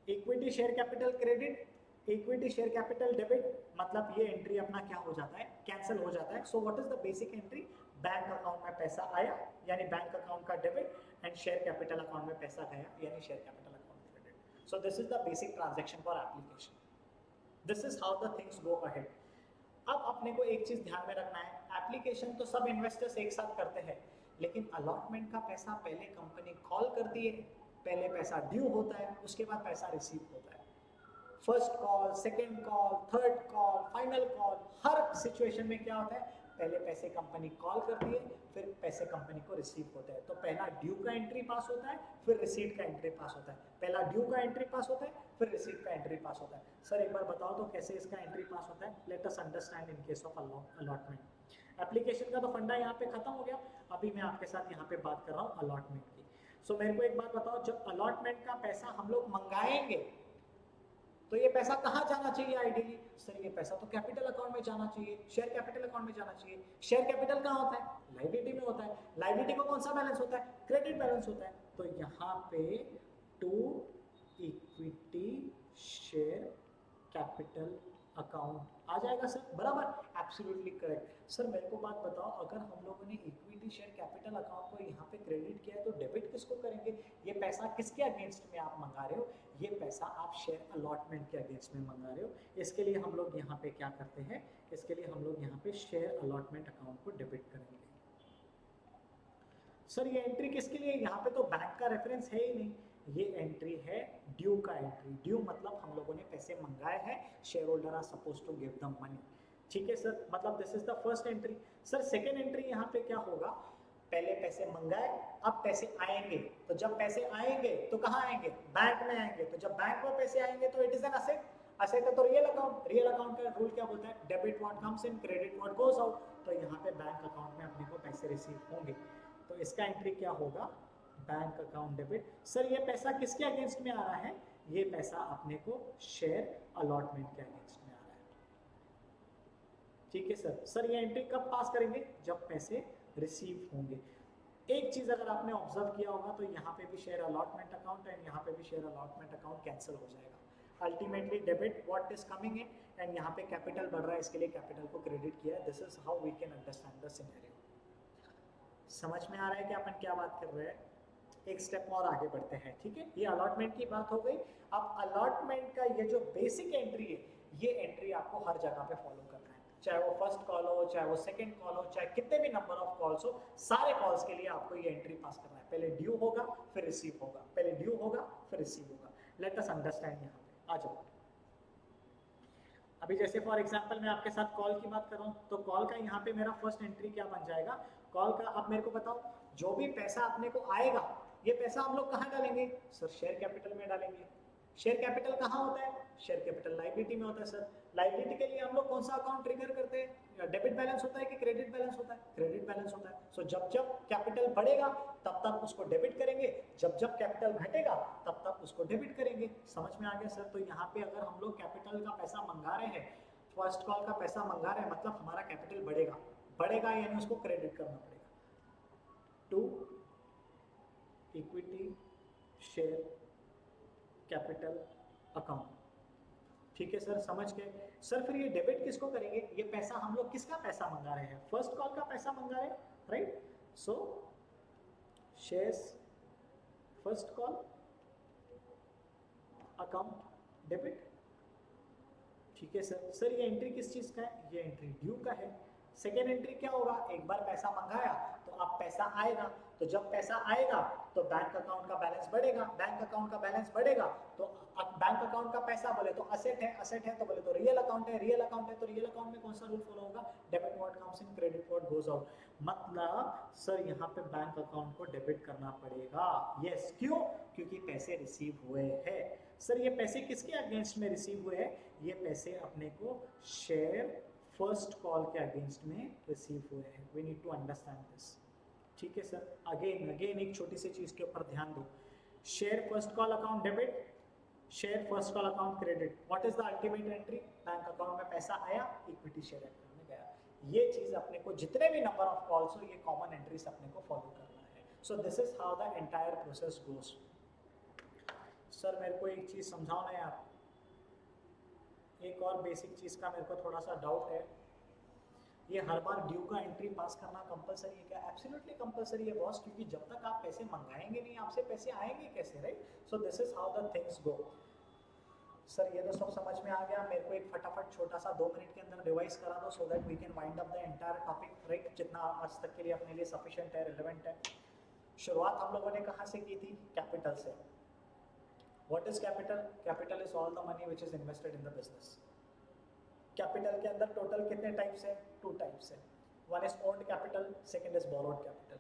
equity share capital credit, equity share capital debit, मतलब ये एंट्री अपना क्या हो जाता है, कैंसिल हो जाता है। सो what is the basic entry, bank account में पैसा आया यानी बैंक अकाउंट का debit, and share capital account में पैसा गया यानी share capital account credit. So this is the basic transaction for application, this is how the things go ahead. अब अपने को एक चीज ध्यान में रखना है, एप्लीकेशन तो सब इन्वेस्टर्स एक साथ करते हैं, लेकिन अलॉटमेंट का पैसा पहले कंपनी कॉल करती है, पहले पैसा ड्यू होता है, उसके बाद पैसा रिसीव होता है। First call, second call, third call, final call, हर सिचुएशन में क्या होता है, पहले पैसे कंपनी कॉल करती है, फिर पैसे कंपनी को रिसीव होते हैं। तो पहला ड्यू का एंट्री पास होता है, फिर रिसीट का एंट्री पास होता है। पहला ड्यू का एंट्री पास होता है, फिर रिसीट का एंट्री पास होता है। सर एक बार बताओ तो कैसे इसका एंट्री पास होता है, let us understand in case of allotment. Application का तो फंडा यहाँ पे खत्म हो गया, अभी मैं आपके साथ यहाँ पे बात कर रहा हूँ अलॉटमेंट की। सो मेरे को एक बात बताओ, जब अलॉटमेंट का पैसा हम लोग मंगाएंगे तो ये पैसा कहाँ जाना चाहिए आइडियली, सर ये पैसा तो कैपिटल अकाउंट में जाना चाहिए, शेयर कैपिटल अकाउंट में जाना चाहिए। शेयर कैपिटल कहाँ होता है, लायबिलिटी में होता है। लायबिलिटी को कौन सा बैलेंस होता है, क्रेडिट बैलेंस होता है। तो यहाँ पे to equity share capital account आ जाएगा सर, बराबर, एब्सोल्युटली करेक्ट। सर मेरे को बात बताओ, अगर हम लोगों ने इक्विटी शेयर कैपिटल अकाउंट को यहाँ पे क्रेडिट किया है तो डेबिट किसको करेंगे, ये पैसा किसके अगेंस्ट में आप मंगा रहे हो, ये पैसा आप शेयर अलॉटमेंट के अगेंस्ट में मंगा रहे हो। इसके लिए हम लोग यहाँ पे क्या करते हैं, इसके लिए हम लोग यहाँ पे शेयर अलॉटमेंट अकाउंट को डेबिट करेंगे। सर ये एंट्री किसके लिए, यहाँ पे तो बैंक का रेफरेंस है ही नहीं, ये एंट्री है ड्यू का एंट्री। ड्यू मतलब हम लोगों ने पैसे मंगाए हैं, shareholder are suppose to give the money. ठीक है सर, मतलब this is the first entry. Sir second entry यहाँ पे क्या होगा, पहले पैसे मंगाए, अब पैसे आएंगे, तो जब पैसे आएंगे तो कहाँ आएंगे, बैंक में आएंगे। तो जब बैंक में पैसे आएंगे तो it is an asset, asset है तो रियल अकाउंट, रियल अकाउंट का रूल क्या बोलता है, debit what comes in, credit what goes out. तो यहाँ पे बैंक अकाउंट में अपने को पैसे रिसीव होंगे, तो इसका एंट्री क्या होगा, बैंक अकाउंट डेबिट। सर ये पैसा किसके अगेंस्ट में आ रहा है, ये पैसा अपने को शेयर अलॉटमेंट के अगेंस्ट में आ रहा है। ठीक है सर। सर ये एंट्री कब पास करेंगे, जब पैसे रिसीव होंगे। एक चीज अगर आपने ऑब्जर्व किया होगा तो यहाँ पे भी शेयर अलॉटमेंट अकाउंट एंड यहाँ पे भी शेयर अलॉटमेंट अकाउंट कैंसिल हो जाएगा। Ultimately debit what is coming in, and यहाँ पे कैपिटल बढ़ रहा है, इसके लिए कैपिटल को क्रेडिट किया है। This is how we can understand the scenario. समझ में आ रहा है कि अपन क्या बात कर रहे हैं। एक स्टेप और आगे बढ़ते हैं, ठीक है। ये अलॉटमेंट की बात हो गई। अब अलॉटमेंट का ये जो बेसिक एंट्री है, ये एंट्री आपको हर जगह पे फॉलो करना है, चाहे वो फर्स्ट कॉल हो, चाहे वो सेकंड कॉल हो, चाहे कितने भी नंबर ऑफ कॉल्स हो, सारे कॉल्स के लिए आपको ये एंट्री पास करना है। पहले ड्यू होगा, फिर रिसीव होगा, पहले ड्यू होगा, फिर रिसीव होगा। Let us understand. यहाँ पे आ जाओ। अभी जैसे फॉर एग्जांपल मैं आपके साथ कॉल की बात कर रहा हूँ, तो कॉल का यहाँ पे मेरा फर्स्ट एंट्री क्या बन जाएगा, कॉल का। अब मेरे को बताओ, जो भी पैसा अपने को आएगा, ये पैसा हम लोग कहाँ डालेंगे, सर शेयर कैपिटल में डालेंगे। शेयर कैपिटल कहाँ होता है, शेयर कैपिटल लायबिलिटी में होता है। सर लायबिलिटी के लिए हम लोग कौन सा अकाउंट ट्रिगर करते हैं, डेबिट बैलेंस होता है कि क्रेडिट बैलेंस होता है, क्रेडिट बैलेंस होता है। सो जब जब कैपिटल बढ़ेगा तब तब उसको डेबिट करेंगे, जब जब कैपिटल घटेगा तब तब उसको डेबिट करेंगे। समझ में आ गया सर। तो यहाँ पे अगर हम लोग कैपिटल का पैसा मंगा रहे हैं, फर्स्ट कॉल का पैसा मंगा रहे हैं, मतलब हमारा कैपिटल बढ़ेगा, बढ़ेगा यानी उसको क्रेडिट करना पड़ेगा to equity share capital account. ठीक है सर, समझ गए सर। फिर ये डेबिट किसको करेंगे? ये पैसा हम लोग किसका पैसा मंगा रहे हैं? फर्स्ट कॉल का पैसा मंगा रहे हैं, right? So shares first call account debit. ठीक है सर। सर ये एंट्री किस चीज का है? ये एंट्री ड्यू का है। सेकेंड एंट्री क्या होगा? एक बार पैसा मंगाया तो अब पैसा आएगा, तो जब पैसा आएगा तो बैंक अकाउंट का बैलेंस बढ़ेगा, बैंक अकाउंट का बैलेंस बढ़ेगा तो बैंक अकाउंट का पैसा बोले तो असेट है, असेट है तो बोले तो रियल अकाउंट है, रियल अकाउंट है तो रियल अकाउंट में कौन सा रूल फॉलो होगा? Debit what comes in, credit what goes out. मतलब सर यहाँ पे बैंक अकाउंट को डेबिट करना पड़ेगा। यस, क्यों? क्योंकि पैसे रिसीव हुए हैं। सर ये पैसे किसके अगेंस्ट में रिसीव हुए हैं? ये पैसे अपने को शेयर फर्स्ट कॉल के अगेंस्ट में रिसीव हुए हैं। We need to understand this. ठीक है सर। अगेन एक छोटी सी चीज के ऊपर ध्यान दो। Share first call account debit, share first call account credit. What is the ultimate entry? Bank account में पैसा आया, इक्विटी शेयर अकाउंट में गया। ये चीज अपने को जितने भी नंबर ऑफ कॉल्स हो, ये कॉमन एंट्रीज अपने को फॉलो करना है। So this is how the entire process goes. Sir मेरे को एक चीज समझाओ ना यार, एक और बेसिक चीज का मेरे को थोड़ा सा डाउट है। ये हर बार ड्यू का एंट्री पास करना कंपलसरी है क्या? एब्सोल्युटली कंपलसरी है बॉस, क्योंकि जब तक आप पैसे मंगाएंगे नहीं, आपसे पैसे आएंगे कैसे, right? So this is how the things go. Sir ये तो सब समझ में आ गया। मेरे को एक फटाफट छोटा सा 2 मिनट के अंदर रिवाइज करा दो, so that we can wind up the entire topic, right? जितना आज तक के लिए अपने लिए सफिशिएंट है, रिलेवेंट है। शुरुआत हम लोगों ने कहाँ से की थी? कैपिटल से। What is capital? Capital is all the money which is invested in the business. Capital के अंदर टोटल कितने टाइप्स है? 2 टाइप्स है। One is owned capital, second is borrowed capital.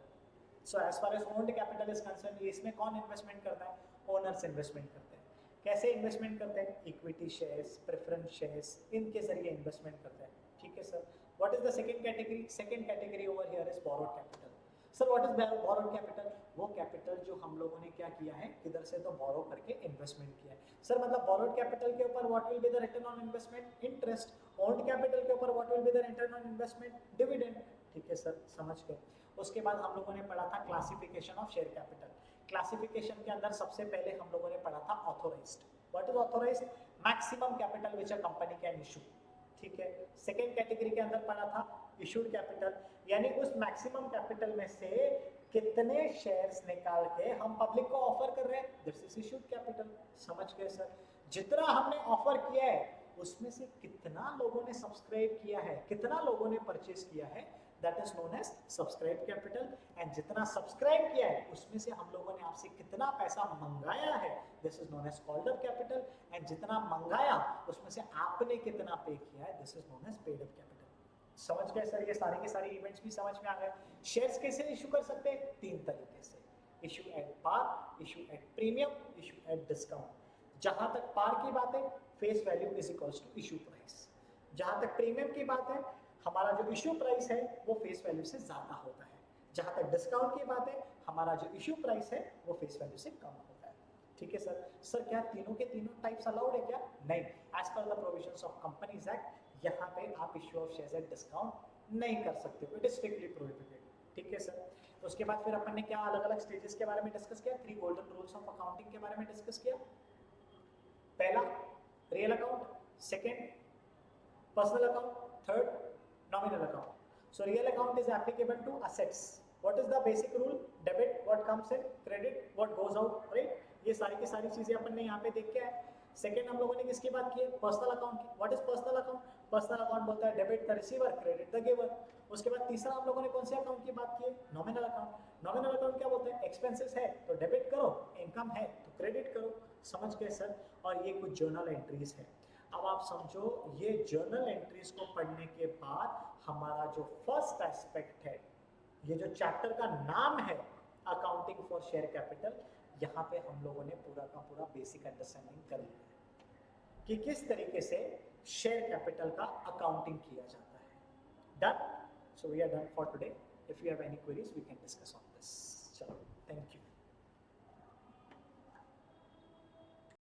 So as far as owned capital is concern, इसमें कौन investment करता है? Owners investment करते हैं। कैसे इन्वेस्टमेंट करते हैं? इक्विटी शेयर्स, प्रेफरेंस शेयर्स, इनके जरिए इन्वेस्टमेंट करते हैं। ठीक है sir. What is the second category? Second category over here is borrowed capital. Sir what is borrowed capital? वो कैपिटल जो हम लोगों ने क्या किया है, किधर से तो बोरो करके इन्वेस्टमेंट किया है। सर मतलब बोरोड कैपिटल के ऊपर what will be the return on investment? Interest. Owned capital के ऊपर what will be the return on investment? Dividend. ठीक है सर, समझ गए। उसके बाद हम लोगों ने पढ़ा था classification of share capital. Classification के अंदर सबसे पहले हम लोगों ने पढ़ा था authorised. What is authorised? Maximum capital which a company can issue. ठीक है। सेकेंड कैटेगरी के अंदर पढ़ा था इशूड कैपिटल, यानी उस मैक्सिमम कैपिटल में से कितने शेयर्स निकाल के हम पब्लिक को ऑफर कर रहे हैं, दिस इज इशूड कैपिटल। समझ गए सर। जितना हमने ऑफर किया है उसमें से कितना लोगों ने सब्सक्राइब किया है, कितना लोगों ने परचेज किया है, that is known as subscribe capital. And जितना सब्सक्राइब किया है उसमें से हम लोगों ने आपसे कितना पैसा मंगाया है, this is known as called up capital. And जितना मंगाया उसमें से आपने कितना पे किया है, this is known as paid up capital. समझ गए सर। ये सारे के सारे इवेंट्स भी समझ में आ गए। शेयर्स कैसे इशू कर सकते हैं? 3 तरीके से। Issue at par, issue at premium, issue at discount. जहां तक पार की बात है, face value is equals to issue price. जहां तक प्रीमियम की बात है, हमारा जो इशू प्राइस है वो फेस वैल्यू से ज्यादा होता है। जहां तक डिस्काउंट की बात है, हमारा जो इशू प्राइस है वो फेस वैल्यू से कम होता है। ठीक है सर। सर क्या तीनों के तीनों टाइप्स अलाउड है क्या? नहीं। As per the provisions of companies act, यहाँ पे आप issue of shares at discount नहीं कर सकते हो, इट इज स्ट्रिक्टली प्रोहिबिटेड। ठीक है सर। तो उसके बाद फिर अपन ने क्या अलग अलग स्टेजेस के बारे में डिस्कस किया? 3 गोल्डन रूल्स ऑफ अकाउंटिंग के बारे में डिस्कस किया। पहला real account, second personal account, third nominal account. So real account is applicable to assets. What is the basic rule? Debit what comes in, credit what goes out, right? ये सारी की सारी चीजें अपन ने यहाँ पे देख के आए। सेकेंड हम लोगों ने किसकी बात की है? पर्सनल अकाउंट की। What is personal account? Personal account बोलता है debit the receiver, credit the giver. उसके बाद तीसरा हम लोगों ने कौन से अकाउंट की बात की है? Nominal account. नॉमिनल अकाउंट क्या बोलता है? एक्सपेंसेस है तो डेबिट करो, इनकम है तो क्रेडिट करो। समझ गए सर। और ये कुछ जर्नल एंट्रीज है। अब आप समझो, ये जर्नल एंट्रीज को पढ़ने के बाद हमारा जो फर्स्ट एस्पेक्ट है, ये जो चैप्टर का नाम है अकाउंटिंग फॉर शेयर कैपिटल, यहाँ पे हम लोगों ने पूरा का पूरा बेसिक अंडरस्टैंडिंग कर लिया है कि किस तरीके से शेयर कैपिटल का अकाउंटिंग किया जाता है। Done. So we are done for today. If you have any queries we can discuss.